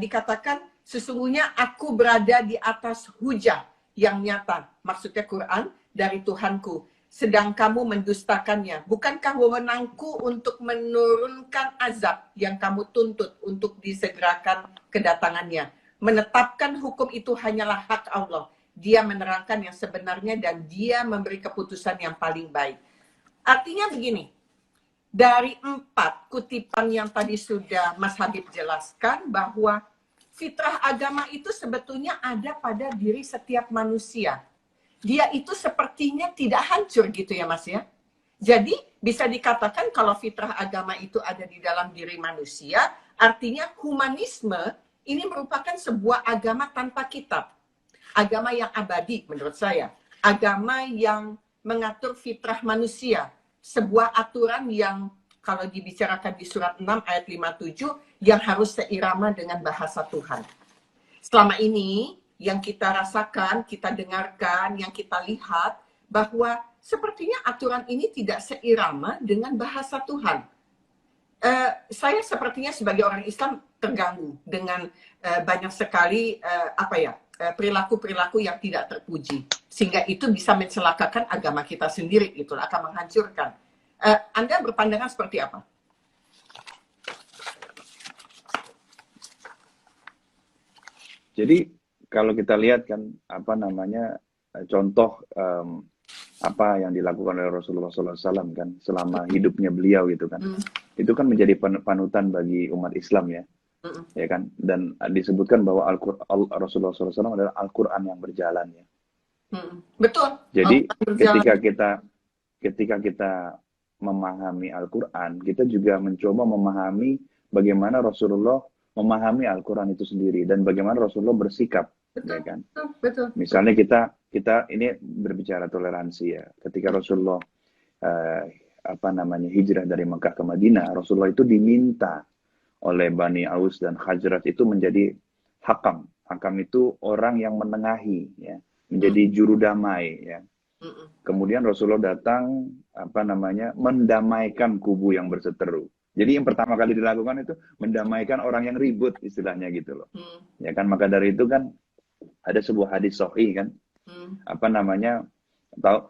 Dikatakan, sesungguhnya aku berada di atas hujah yang nyata. Maksudnya Quran dari Tuhanku. Sedang kamu mendustakannya. Bukankah wewenangku untuk menurunkan azab yang kamu tuntut untuk disegerakan kedatangannya? Menetapkan hukum itu hanyalah hak Allah. Dia menerangkan yang sebenarnya dan dia memberi keputusan yang paling baik. Artinya begini, dari 4 kutipan yang tadi sudah Mas Habib jelaskan, bahwa fitrah agama itu sebetulnya ada pada diri setiap manusia. Dia itu sepertinya tidak hancur gitu ya Mas ya. Jadi bisa dikatakan kalau fitrah agama itu ada di dalam diri manusia, artinya humanisme ini merupakan sebuah agama tanpa kitab. Agama yang abadi menurut saya. Agama yang mengatur fitrah manusia. Sebuah aturan yang kalau dibicarakan di surat 6 ayat 57 yang harus seirama dengan bahasa Tuhan. Selama ini yang kita rasakan, kita dengarkan, yang kita lihat bahwa sepertinya aturan ini tidak seirama dengan bahasa Tuhan. Saya sepertinya sebagai orang Islam terganggu dengan banyak sekali perilaku-perilaku yang tidak terpuji, sehingga itu bisa mencelakakan agama kita sendiri, gitu, akan menghancurkan. Anda berpandangan seperti apa? Jadi kalau kita lihat kan contoh apa yang dilakukan oleh Rasulullah SAW kan selama hidupnya beliau gitu kan, itu kan menjadi panutan bagi umat Islam ya, ya kan, dan disebutkan bahwa Rasulullah SAW adalah Al-Quran yang berjalan ya. Betul. Jadi ketika kita memahami Al-Quran, kita juga mencoba memahami bagaimana Rasulullah memahami Al-Quran itu sendiri dan bagaimana Rasulullah bersikap. Betul, ya kan? betul. Misalnya kita ini berbicara toleransi ya. Ketika Rasulullah hijrah dari Mekah ke Madinah, Rasulullah itu diminta oleh Bani Aus dan Khazraj itu menjadi hakam. Hakam itu orang yang menengahi ya, menjadi juru damai ya. Kemudian Rasulullah datang mendamaikan kubu yang berseteru. Jadi yang pertama kali dilakukan itu mendamaikan orang yang ribut istilahnya gitu loh. Ya kan, maka dari itu kan ada sebuah hadis sahih kan,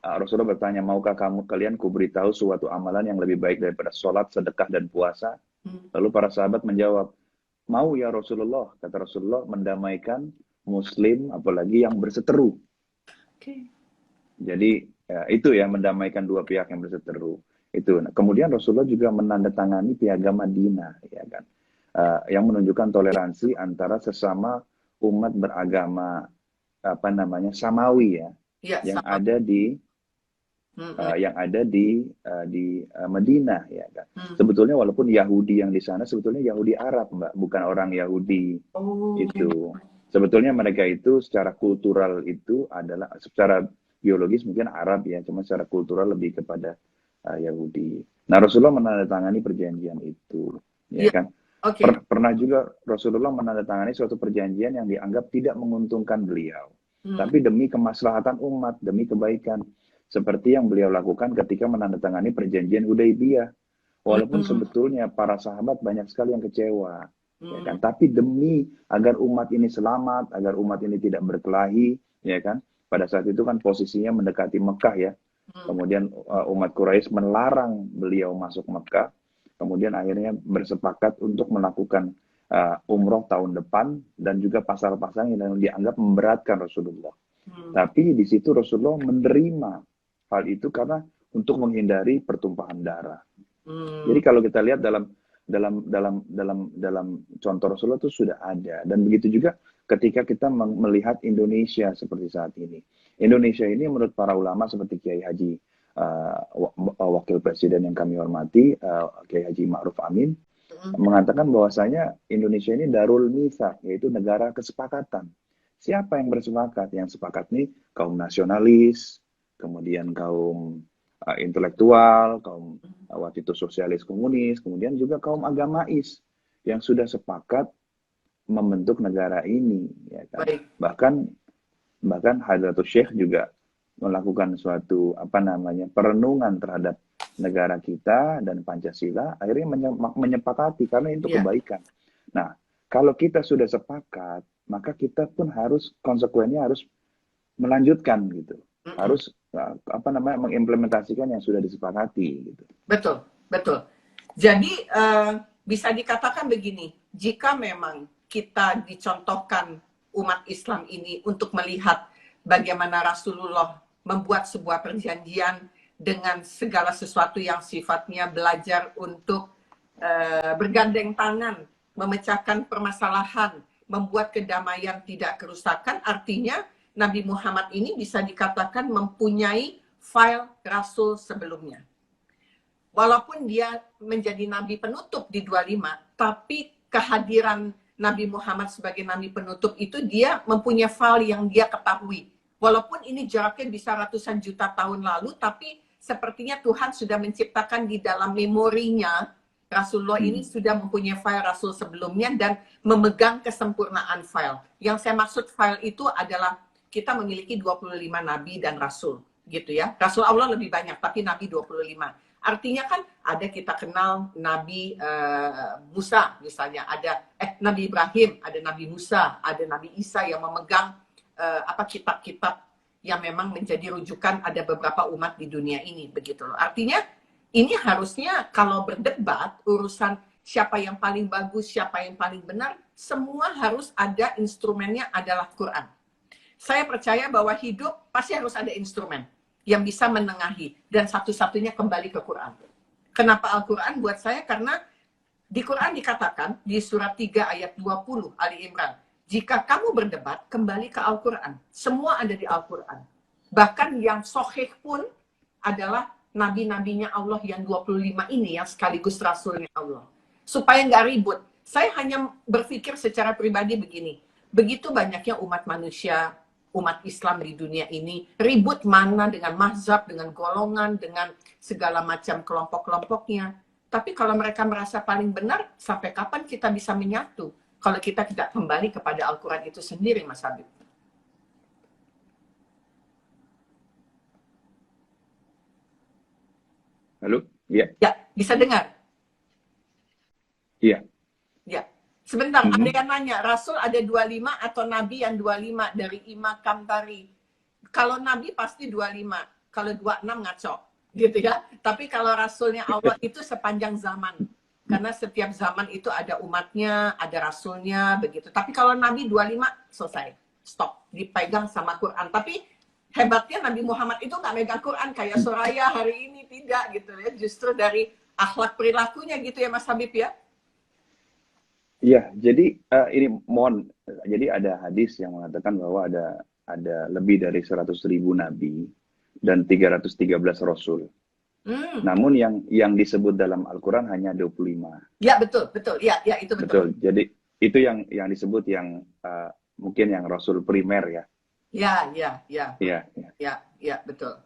Rasulullah bertanya, maukah kalian kuberitahu suatu amalan yang lebih baik daripada sholat, sedekah dan puasa? Lalu para sahabat menjawab, mau ya Rasulullah. Kata Rasulullah, mendamaikan Muslim apalagi yang berseteru. Jadi itu ya, mendamaikan dua pihak yang berseteru. Itu. Nah, kemudian Rasulullah juga menandatangani piagam Madinah, ya kan, yang menunjukkan toleransi antara sesama umat beragama Samawi ya, yang ada di Madinah ya kan. Sebetulnya walaupun Yahudi yang di sana sebetulnya Yahudi Arab, Mbak, bukan orang Yahudi. Itu. Sebetulnya mereka itu secara kultural itu adalah, secara biologis mungkin Arab ya, cuma secara kultural lebih kepada Yahudi. Nah, Rasulullah menandatangani perjanjian itu, ya kan. Pernah juga Rasulullah menandatangani suatu perjanjian yang dianggap tidak menguntungkan beliau, tapi demi kemaslahatan umat, demi kebaikan, seperti yang beliau lakukan ketika menandatangani perjanjian Hudaybiyah. Walaupun sebetulnya para sahabat banyak sekali yang kecewa, ya kan, tapi demi agar umat ini selamat, agar umat ini tidak berkelahi, ya kan. Pada saat itu kan posisinya mendekati Mekah ya. Kemudian umat Quraisy melarang beliau masuk Mekah. Kemudian akhirnya bersepakat untuk melakukan umroh tahun depan, dan juga pasal-pasal yang dianggap memberatkan Rasulullah. Tapi di situ Rasulullah menerima hal itu karena untuk menghindari pertumpahan darah. Jadi kalau kita lihat dalam contoh Rasulullah itu sudah ada, dan begitu juga ketika kita melihat Indonesia seperti saat ini. Indonesia ini menurut para ulama seperti Kiai Haji Wakil Presiden yang kami hormati, Kiai Haji Ma'ruf Amin, mengatakan bahwasanya Indonesia ini darul mitsaq, yaitu negara kesepakatan. Siapa yang bersepakat? Yang sepakat nih kaum nasionalis, kemudian kaum intelektual, kaum waktu itu sosialis komunis, kemudian juga kaum agamais yang sudah sepakat membentuk negara ini, ya kan. Bahkan Hadratus Syekh juga melakukan suatu perenungan terhadap negara kita dan Pancasila, akhirnya menyepakati karena itu kebaikan. Nah, kalau kita sudah sepakat, maka kita pun konsekuensinya harus melanjutkan gitu. Harus mengimplementasikan yang sudah disepakati gitu. Betul. Jadi bisa dikatakan begini, jika memang kita dicontohkan umat Islam ini untuk melihat bagaimana Rasulullah membuat sebuah perjanjian dengan segala sesuatu yang sifatnya belajar untuk bergandeng tangan, memecahkan permasalahan, membuat kedamaian, tidak kerusakan, artinya Nabi Muhammad ini bisa dikatakan mempunyai file Rasul sebelumnya. Walaupun dia menjadi Nabi penutup di 25, tapi kehadiran Nabi Muhammad sebagai Nabi penutup itu dia mempunyai file yang dia ketahui. Walaupun ini jaraknya bisa ratusan juta tahun lalu, tapi sepertinya Tuhan sudah menciptakan di dalam memorinya. Rasulullah ini sudah mempunyai file Rasul sebelumnya dan memegang kesempurnaan file. Yang saya maksud file itu adalah kita memiliki 25 nabi dan rasul, gitu ya. Rasul Allah lebih banyak, tapi nabi 25. Artinya kan ada kita kenal Nabi Musa misalnya, ada Nabi Ibrahim, ada Nabi Musa, ada Nabi Isa yang memegang kitab-kitab yang memang menjadi rujukan ada beberapa umat di dunia ini, begitu loh. Artinya ini harusnya kalau berdebat urusan siapa yang paling bagus, siapa yang paling benar, semua harus ada instrumennya adalah Quran. Saya percaya bahwa hidup pasti harus ada instrumen yang bisa menengahi, dan satu-satunya kembali ke Quran. Kenapa Al-Quran buat saya? Karena di Quran dikatakan di surat 3 ayat 20 Ali Imran, jika kamu berdebat kembali ke Al-Quran. Semua ada di Al-Quran. Bahkan yang sahih pun adalah nabi-nabinya Allah yang 25 ini yang sekaligus rasulnya Allah. Supaya nggak ribut. Saya hanya berpikir secara pribadi begini. Begitu banyaknya umat manusia, umat Islam di dunia ini, ribut mana dengan mazhab, dengan golongan, dengan segala macam kelompok-kelompoknya. Tapi kalau mereka merasa paling benar, sampai kapan kita bisa menyatu? Kalau kita tidak kembali kepada Al-Quran itu sendiri, Mas Habib. Halo? Iya. Ya, bisa dengar? Iya. Ya. Sebentar, ada yang nanya, Rasul ada 25 atau Nabi yang 25 dari Imam Kamtari? Kalau Nabi pasti 25, kalau 26 ngaco, gitu ya. Tapi kalau Rasulnya Allah itu sepanjang zaman. Karena setiap zaman itu ada umatnya, ada Rasulnya, begitu. Tapi kalau Nabi 25, selesai. Stop, dipegang sama Quran. Tapi hebatnya Nabi Muhammad itu nggak megang Quran kayak Soraya hari ini, tidak gitu ya. Justru dari akhlak perilakunya gitu ya Mas Habib ya. Iya, jadi ini jadi ada hadis yang mengatakan bahwa ada lebih dari 100.000 nabi dan 313 rasul. Namun yang disebut dalam Al-Quran hanya 25. Ya betul, ya itu betul. Betul. Jadi itu yang disebut yang mungkin yang rasul primer ya. Ya, betul.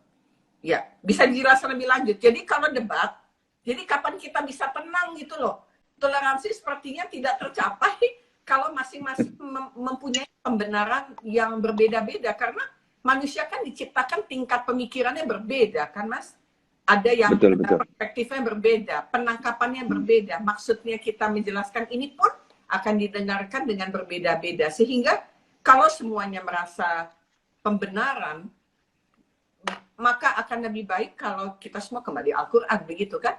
Ya, bisa dijelaskan lebih lanjut. Jadi kalau debat, jadi kapan kita bisa tenang gitu loh. Toleransi sepertinya tidak tercapai kalau masing-masing mempunyai pembenaran yang berbeda-beda. Karena manusia kan diciptakan tingkat pemikirannya berbeda kan Mas? Ada yang betul. perspektifnya berbeda, penangkapannya berbeda. Maksudnya kita menjelaskan ini pun akan didengarkan dengan berbeda-beda. Sehingga kalau semuanya merasa pembenaran, maka akan lebih baik kalau kita semua kembali Al-Quran, begitu kan?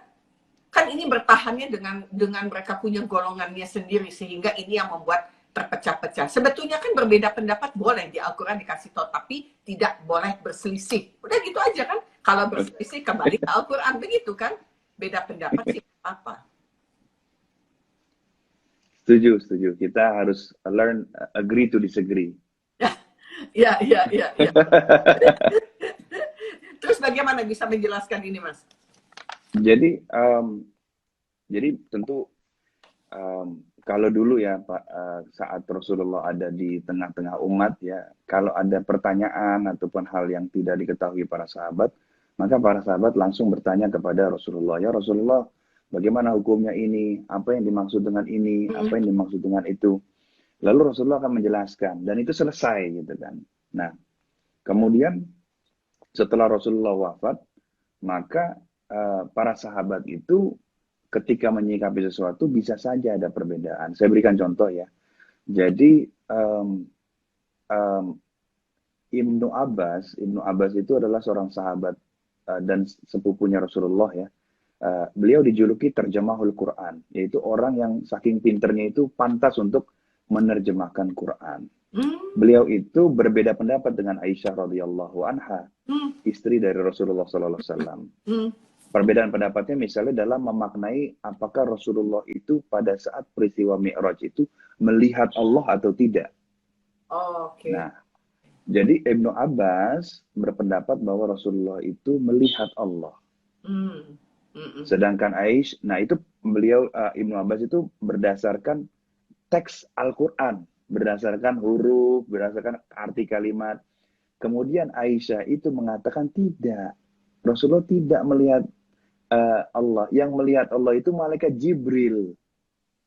Kan ini bertahannya dengan mereka punya golongannya sendiri, sehingga ini yang membuat terpecah-pecah. Sebetulnya kan berbeda pendapat boleh di Al-Quran dikasih tahu, tapi tidak boleh berselisih. Udah gitu aja kan? Kalau berselisih kembali ke Al-Quran, begitu kan? Beda pendapat sih apa? Setuju. Kita harus agree to disagree. Ya. Terus bagaimana bisa menjelaskan ini, Mas? Jadi tentu kalau dulu ya Pak, saat Rasulullah ada di tengah-tengah umat ya, kalau ada pertanyaan ataupun hal yang tidak diketahui para sahabat, maka para sahabat langsung bertanya kepada Rasulullah, ya Rasulullah, bagaimana hukumnya ini? Apa yang dimaksud dengan ini? Apa yang dimaksud dengan itu? Lalu Rasulullah akan menjelaskan, dan itu selesai gitu kan. Nah, kemudian setelah Rasulullah wafat, maka para sahabat itu ketika menyikapi sesuatu bisa saja ada perbedaan. Saya berikan contoh ya. Jadi Ibnu Abbas itu adalah seorang sahabat dan sepupunya Rasulullah ya. Beliau dijuluki terjemahul Quran, yaitu orang yang saking pinternya itu pantas untuk menerjemahkan Quran. Beliau itu berbeda pendapat dengan Aisyah radhiyallahu anha, istri dari Rasulullah sallallahu alaihi wasallam. Perbedaan pendapatnya misalnya dalam memaknai apakah Rasulullah itu pada saat peristiwa Mi'raj itu melihat Allah atau tidak. Oke. Nah, jadi Ibnu Abbas berpendapat bahwa Rasulullah itu melihat Allah. Sedangkan Aisyah, nah itu beliau Ibnu Abbas itu berdasarkan teks Al-Quran, berdasarkan huruf, berdasarkan arti kalimat. Kemudian Aisyah itu mengatakan tidak. Rasulullah tidak melihat Allah. Yang melihat Allah itu malaikat Jibril.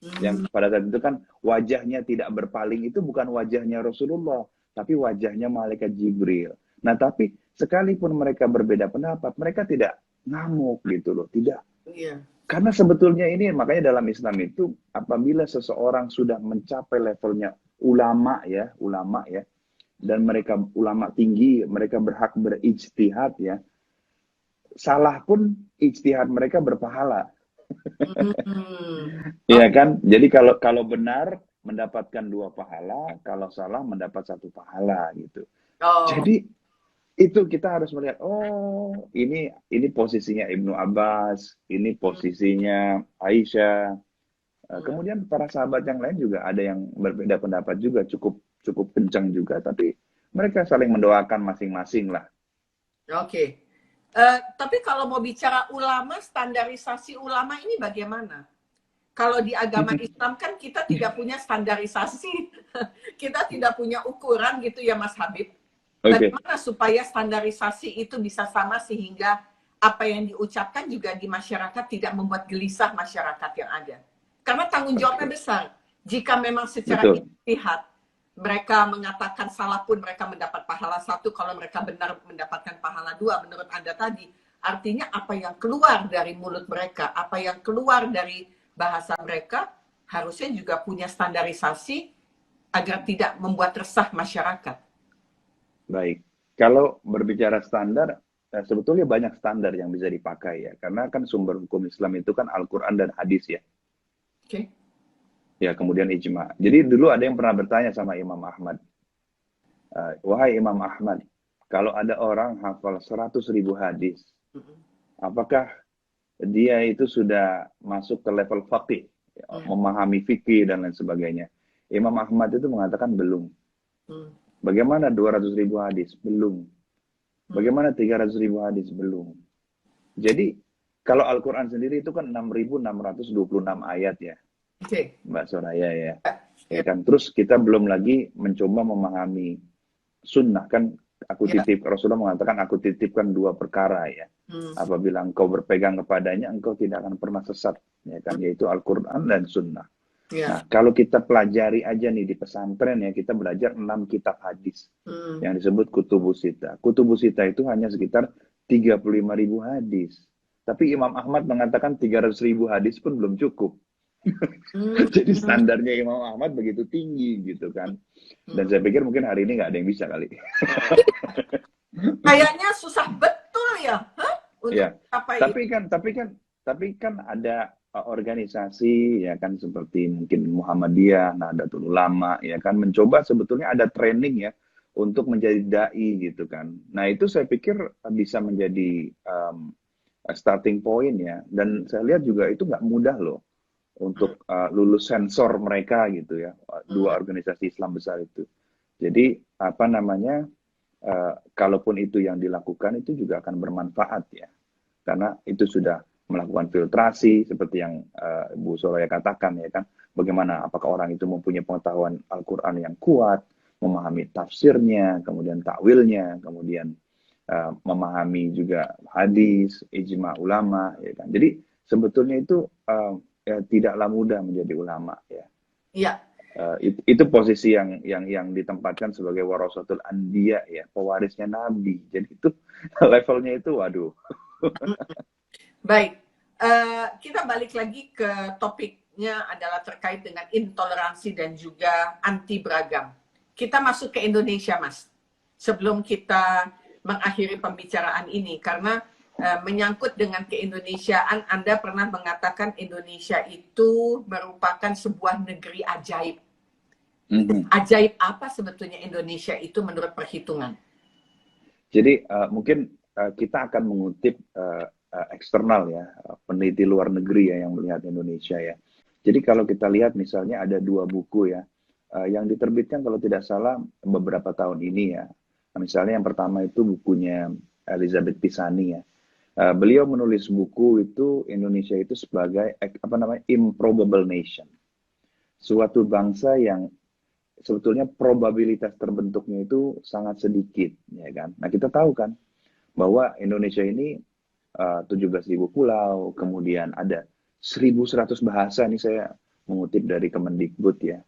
Hmm, Yang pada saat itu kan wajahnya tidak berpaling itu bukan wajahnya Rasulullah, tapi wajahnya malaikat Jibril. Nah, tapi sekalipun mereka berbeda pendapat, mereka tidak ngamuk gitu loh, tidak. iya. Karena sebetulnya ini makanya dalam Islam itu apabila seseorang sudah mencapai levelnya ulama ya, dan mereka ulama tinggi, mereka berhak berijtihad ya. Salah pun ijtihad mereka berpahala. Hmm, Iya oke. kan? Jadi kalau kalau benar mendapatkan dua pahala, kalau salah mendapat satu pahala gitu. Oh, Jadi itu kita harus melihat, oh ini posisinya Ibnu Abbas, ini hmm, posisinya Aisyah. hmm. Kemudian para sahabat yang lain juga ada yang berbeda pendapat juga, cukup cukup kencang juga, tapi mereka saling mendoakan masing-masing lah. Oke. Tapi kalau mau bicara ulama, standarisasi ulama ini bagaimana? Kalau di agama Islam kan kita tidak punya standarisasi, kita tidak punya ukuran gitu ya Mas Habib. Oke, Bagaimana supaya standarisasi itu bisa sama sehingga apa yang diucapkan juga di masyarakat tidak membuat gelisah masyarakat yang ada. Karena tanggung jawabnya oke, besar. Jika memang secara betul, ijtihad mereka mengatakan salah pun mereka mendapat pahala satu, kalau mereka benar mendapatkan pahala dua menurut Anda tadi. Artinya apa yang keluar dari mulut mereka, apa yang keluar dari bahasa mereka harusnya juga punya standarisasi agar tidak membuat resah masyarakat. baik. Kalau berbicara standar, sebetulnya banyak standar yang bisa dipakai ya, karena kan sumber hukum Islam itu kan Al-Quran dan hadis ya. Oke. Okay? Ya, kemudian ijma. Jadi dulu ada yang pernah bertanya sama Imam Ahmad, wahai Imam Ahmad, kalau ada orang hafal 100.000 hadis, apakah dia itu sudah masuk ke level faqih, ya, memahami fikih dan lain sebagainya? Imam Ahmad itu mengatakan belum. Bagaimana 200.000 hadis? Belum. Bagaimana 300.000 hadis? Belum. Jadi kalau Al-Quran sendiri itu kan 6.626 ayat ya, Oke. Mbak Soraya ya. Ya Ya, kan, terus kita belum lagi mencoba memahami sunnah kan. Aku ya. titip, Rasulullah mengatakan aku titipkan dua perkara ya, Hmm, apabila engkau berpegang kepadanya engkau tidak akan pernah sesat ya kan, yaitu Al-Quran dan sunnah. ya. Nah, kalau kita pelajari aja nih di pesantren ya, kita belajar 6 kitab hadis Hmm. yang disebut kutubus sita. Kutubus sita itu hanya sekitar 35.000 hadis. Tapi Imam Ahmad mengatakan 300.000 hadis pun belum cukup. Hmm. Jadi standarnya Imam Ahmad begitu tinggi gitu kan. Dan Hmm. saya pikir mungkin hari ini nggak ada yang bisa kali. Kayaknya susah betul ya, hah? Untuk Ya, mencapai itu. tapi kan ada organisasi ya kan seperti mungkin Muhammadiyah, Nahdlatul Ulama ya kan mencoba sebetulnya ada training ya untuk menjadi dai gitu kan. Nah, itu saya pikir bisa menjadi starting point ya, dan saya lihat juga itu nggak mudah loh Hmm. untuk lulus sensor mereka gitu ya, Hmm. dua organisasi Islam besar itu. Jadi apa namanya, kalaupun itu yang dilakukan itu juga akan bermanfaat ya, karena itu sudah melakukan filtrasi seperti yang Bu Soraya katakan ya kan, bagaimana apakah orang itu mempunyai pengetahuan Al-Quran yang kuat, memahami tafsirnya, kemudian takwilnya, kemudian memahami juga hadis, ijma ulama ya kan. Jadi sebetulnya itu ya, tidaklah mudah menjadi ulama ya. Iya. Itu posisi yang ditempatkan sebagai warasatul anbiya ya, pewarisnya nabi. Jadi itu levelnya itu waduh. Hmm. Baik. Kita balik lagi ke topiknya adalah terkait dengan intoleransi dan juga anti beragam. Kita masuk ke Indonesia, Mas. Sebelum kita mengakhiri pembicaraan ini, karena menyangkut dengan keindonesiaan, Anda pernah mengatakan Indonesia itu merupakan sebuah negeri ajaib. Mhm. Ajaib apa sebetulnya Indonesia itu menurut perhitungan? Jadi mungkin kita akan mengutip eksternal ya, peneliti luar negeri ya yang melihat Indonesia ya. Jadi kalau kita lihat misalnya ada dua buku ya yang diterbitkan kalau tidak salah beberapa tahun ini ya. Nah, misalnya yang pertama itu bukunya Elizabeth Pisani ya. Beliau menulis buku itu Indonesia itu sebagai apa namanya improbable nation, suatu bangsa yang sebetulnya probabilitas terbentuknya itu sangat sedikit, ya kan? Nah, kita tahu kan bahwa Indonesia ini 17.000 pulau, kemudian ada 1.100 bahasa, ini saya mengutip dari Kemendikbud ya.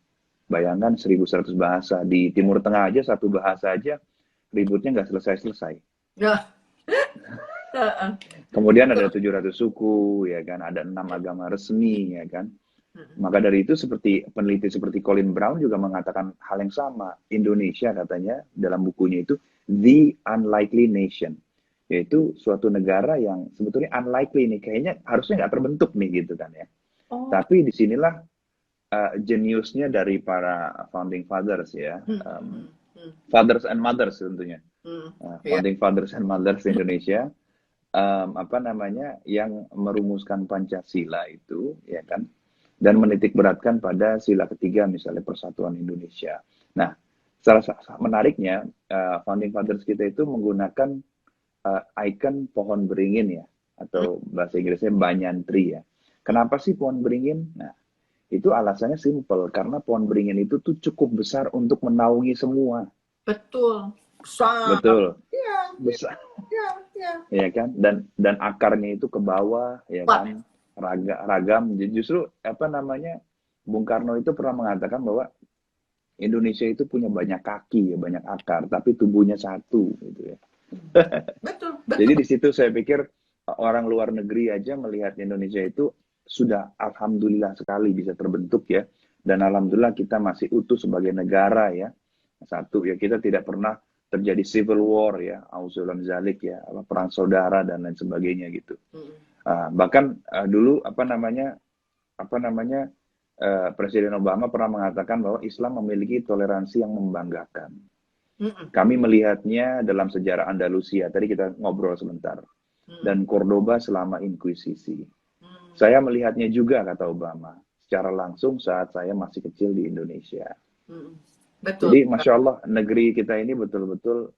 Bayangkan 1.100 bahasa, di Timur Tengah aja satu bahasa aja ributnya nggak selesai-selesai. Ya. Heeh. Kemudian ada Betul. 700 suku, ya kan, ada 6 agama resmi, ya kan. Mm-mm. Maka dari itu seperti peneliti seperti Colin Brown juga mengatakan hal yang sama. Indonesia katanya dalam bukunya itu the unlikely nation, yaitu suatu negara yang sebetulnya unlikely nih, kayaknya harusnya nggak terbentuk nih gitu kan ya. Oh. Tapi disinilah jeniusnya dari para founding fathers ya, Mm-mm. Mm. fathers and mothers tentunya, Mm. Ya. founding fathers and mothers Indonesia, apa namanya, yang merumuskan Pancasila itu, ya kan, dan menitik beratkan pada sila ketiga misalnya persatuan Indonesia. Nah, salah satu menariknya founding fathers kita itu menggunakan ikon pohon beringin ya, Mm. atau bahasa Inggrisnya banyan tree ya. Kenapa sih pohon beringin? Nah, itu alasannya simple, karena pohon beringin itu tuh cukup besar untuk menaungi semua. Betul. Sangat. Betul, Ya, ya, besar, ya, ya. ya kan, dan akarnya itu ke bawah, ya Kuat. kan, ragam. Justru apa namanya, Bung Karno itu pernah mengatakan bahwa Indonesia itu punya banyak kaki ya, banyak akar, tapi tubuhnya satu gitu ya. Betul, Jadi betul. di situ saya pikir orang luar negeri aja melihat Indonesia itu sudah alhamdulillah sekali bisa terbentuk ya, dan alhamdulillah kita masih utuh sebagai negara ya. Satu ya, kita tidak pernah terjadi civil war ya, auzubillahi min zalik ya, perang saudara dan lain sebagainya gitu. Mm. Bahkan dulu apa namanya Presiden Obama pernah mengatakan bahwa Islam memiliki toleransi yang membanggakan. Mm-mm. Kami melihatnya dalam sejarah Andalusia, tadi kita ngobrol sebentar, Mm. dan Cordoba selama Inkuisisi. Mm. Saya melihatnya juga, kata Obama, secara langsung saat saya masih kecil di Indonesia. Mm. Betul. Jadi, Masya Allah, negeri kita ini betul-betul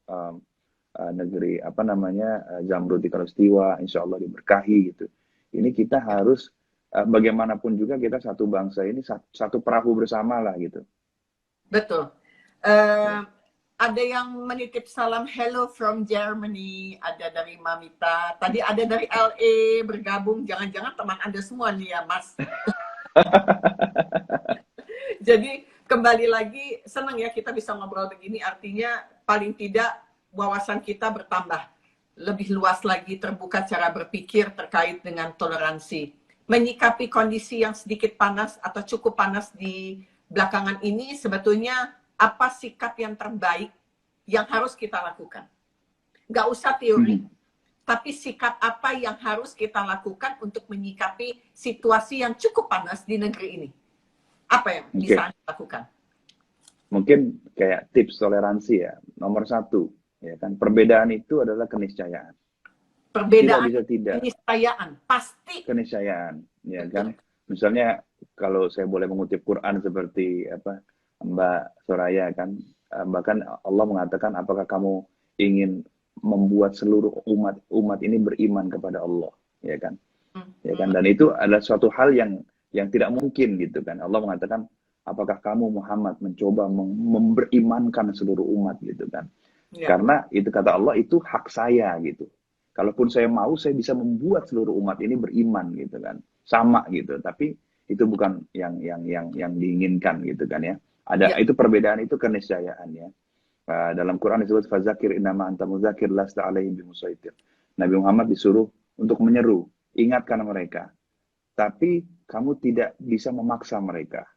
negeri apa namanya Zamrud di Kalaustiwa, Insya Allah diberkahi gitu. Ini kita harus bagaimanapun juga kita satu bangsa ini satu perahu bersama lah gitu. Betul. Ya. Ada yang menitip salam hello from Germany, ada dari Mamita, tadi ada dari LA bergabung, jangan-jangan teman Anda semua nih ya Mas. Jadi kembali lagi senang ya kita bisa ngobrol begini, artinya paling tidak wawasan kita bertambah, lebih luas lagi, terbuka cara berpikir terkait dengan toleransi. Menyikapi kondisi yang sedikit panas atau cukup panas di belakangan ini, sebetulnya apa sikap yang terbaik yang harus kita lakukan. Nggak usah teori, tapi sikap apa yang harus kita lakukan untuk menyikapi situasi yang cukup panas di negeri ini. Apa yang bisa Anda lakukan? Mungkin kayak tips toleransi ya. Nomor satu, ya kan, perbedaan itu adalah keniscayaan. Perbedaan, Tidak bisa tidak. keniscayaan, pasti. Keniscayaan, ya kan. Misalnya kalau saya boleh mengutip Quran seperti apa Mbak Soraya kan, bahkan Allah mengatakan apakah kamu ingin membuat seluruh umat ini beriman kepada Allah, ya kan, ya kan. Dan itu adalah suatu hal yang tidak mungkin gitu kan. Allah mengatakan apakah kamu Muhammad mencoba memberimankan seluruh umat gitu kan. Ya. Karena itu kata Allah itu hak saya gitu. Kalaupun saya mau, saya bisa membuat seluruh umat ini beriman gitu kan, sama gitu. Tapi itu bukan yang diinginkan gitu kan ya. Ada itu perbedaan, itu keniscayaan ya. Dalam Quran disebut fazakir innama anta mudzakir lasta alaihim bimusaitir. Nabi Muhammad disuruh untuk menyeru, ingatkan mereka. Tapi kamu tidak bisa memaksa mereka.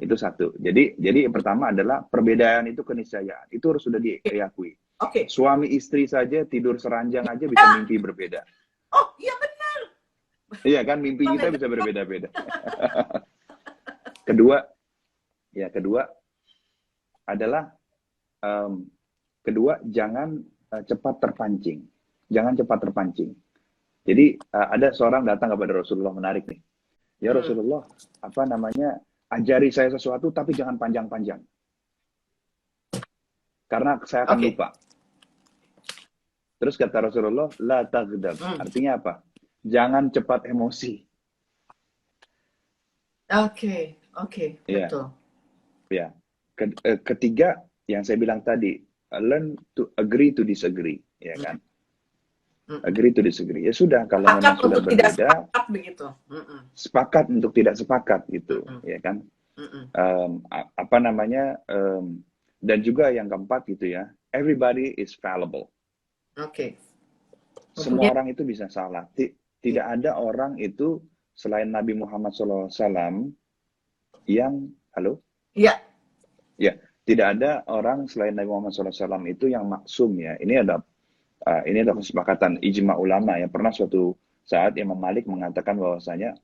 Itu satu. Jadi yang pertama adalah perbedaan itu keniscayaan. Itu harus sudah diakui. Suami istri saja tidur seranjang aja bisa mimpi berbeda. Oh, iya benar. Iya kan, mimpi kita bisa berbeda-beda. Kedua adalah jangan cepat terpancing. Jangan cepat terpancing. Jadi ada seorang datang kepada Rasulullah, menarik nih. Ya Rasulullah, apa namanya, ajari saya sesuatu tapi jangan panjang-panjang. Karena saya akan lupa. Terus kata Rasulullah, la taghdab. Artinya apa? Jangan cepat emosi. Oke, betul. Ya. Ketiga, yang saya bilang tadi, learn to agree to disagree, ya Mm, kan? mm. Agree to disagree. Ya sudah, kalau Sepakat memang sudah untuk tidak berbeda, sepakat begitu. Mm-mm, sepakat untuk tidak sepakat gitu, mm-mm, ya kan? mm-mm. Apa namanya? Dan juga yang keempat gitu ya, everybody is fallible. Oke. Semua Kemudian, orang itu bisa salah. Tidak i- ada orang itu selain Nabi Muhammad SAW yang, halo? ya, Ya, tidak ada orang selain Nabi Muhammad SAW itu yang maksum ya. Ini ada kesepakatan ijma ulama ya. Pernah suatu saat Imam Malik mengatakan bahwasanya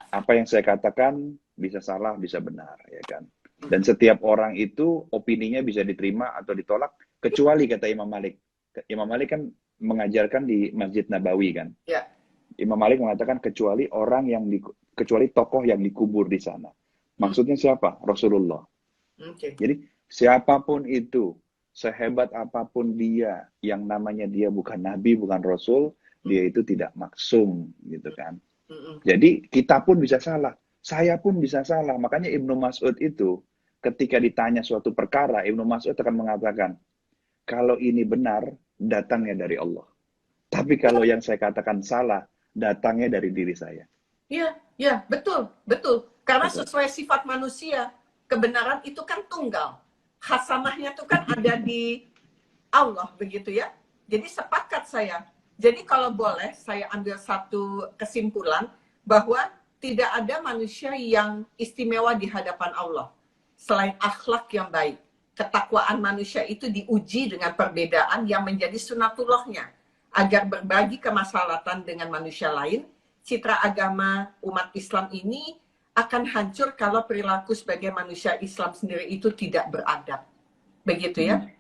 apa yang saya katakan bisa salah, bisa benar, ya kan. Dan setiap orang itu opininya bisa diterima atau ditolak, kecuali kata Imam Malik. Imam Malik kan mengajarkan di Masjid Nabawi kan. ya. Imam Malik mengatakan kecuali tokoh yang dikubur di sana. Mm, Maksudnya siapa? Rasulullah. oke. Jadi siapapun itu, sehebat apapun dia, yang namanya dia bukan nabi, bukan rasul, dia itu tidak maksum, gitu kan. Mm-mm. Jadi kita pun bisa salah, saya pun bisa salah. Makanya Ibnu Mas'ud itu ketika ditanya suatu perkara, Ibnu Mas'ud akan mengatakan, kalau ini benar, datangnya dari Allah. Tapi kalau yang saya katakan salah, datangnya dari diri saya. Iya, iya, betul, betul. Karena Gitu. sesuai sifat manusia, kebenaran itu kan tunggal. Khasamahnya itu kan ada di Allah, begitu ya. Jadi sepakat saya. Jadi kalau boleh, saya ambil satu kesimpulan bahwa tidak ada manusia yang istimewa di hadapan Allah selain akhlak yang baik. Ketakwaan manusia itu diuji dengan perbedaan yang menjadi sunatullahnya agar berbagi kemaslahatan dengan manusia lain. Citra agama umat Islam ini akan hancur kalau perilaku sebagai manusia Islam sendiri itu tidak beradab. Begitu ya. Hmm.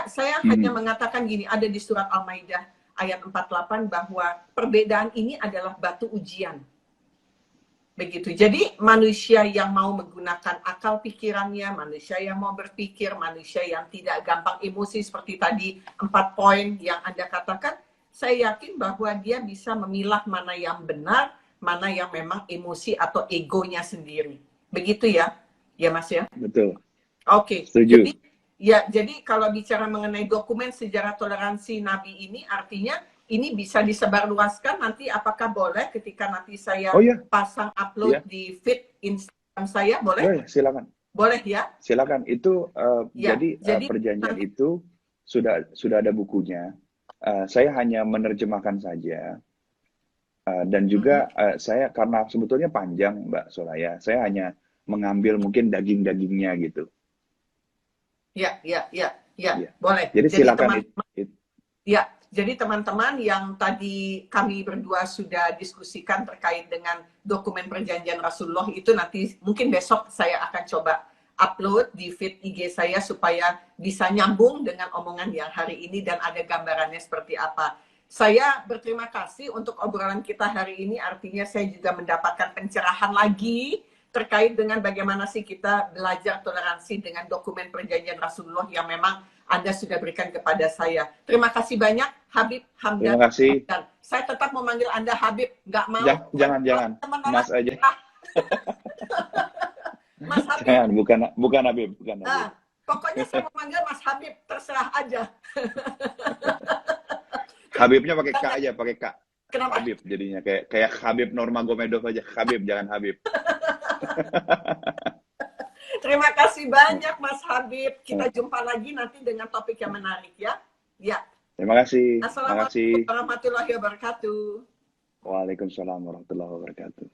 Saya hanya Hmm. mengatakan gini, ada di surat Al-Maidah ayat 48 bahwa perbedaan ini adalah batu ujian. Begitu. Jadi manusia yang mau menggunakan akal pikirannya, manusia yang mau berpikir, manusia yang tidak gampang emosi seperti tadi 4 poin yang Anda katakan, saya yakin bahwa dia bisa memilah mana yang benar, mana yang memang emosi atau egonya sendiri. Begitu ya? Ya Mas ya? Betul. Oke. Setuju. Jadi kalau bicara mengenai dokumen sejarah toleransi Nabi ini artinya ini bisa disebarluaskan nanti apakah boleh ketika nanti saya Oh ya, pasang upload ya, di feed Instagram saya boleh? ya, silakan. Boleh ya? Silakan. Itu Ya. jadi perjanjian itu sudah ada bukunya. Saya hanya menerjemahkan saja. Dan juga saya karena sebetulnya panjang Mbak Soraya, saya hanya mengambil mungkin daging-dagingnya gitu. Ya, Ya. boleh. Jadi silakan. Ya, jadi teman-teman yang tadi kami berdua sudah diskusikan terkait dengan dokumen perjanjian Rasulullah itu nanti mungkin besok saya akan coba upload di feed IG saya supaya bisa nyambung dengan omongan yang hari ini dan ada gambarannya seperti apa. Saya berterima kasih untuk obrolan kita hari ini, artinya saya juga mendapatkan pencerahan lagi terkait dengan bagaimana sih kita belajar toleransi dengan dokumen perjanjian Rasulullah yang memang Anda sudah berikan kepada saya. Terima kasih banyak, Habib Hamdan. Terima kasih. Saya tetap memanggil Anda Habib, nggak mau. Jangan. Mas aja. Mas Habib. Jangan, bukan Habib, bukan Habib. Nah, pokoknya saya memanggil Mas Habib, terserah aja. Habibnya pakai K aja, pakai K. Kenapa? Habib jadinya kayak Habib Nurmagomedov aja. Habib, jangan Habib. Terima kasih banyak Mas Habib. Kita jumpa lagi nanti dengan topik yang menarik ya. Ya. Terima kasih. Assalamualaikum warahmatullahi wabarakatuh. Waalaikumsalam warahmatullahi wabarakatuh.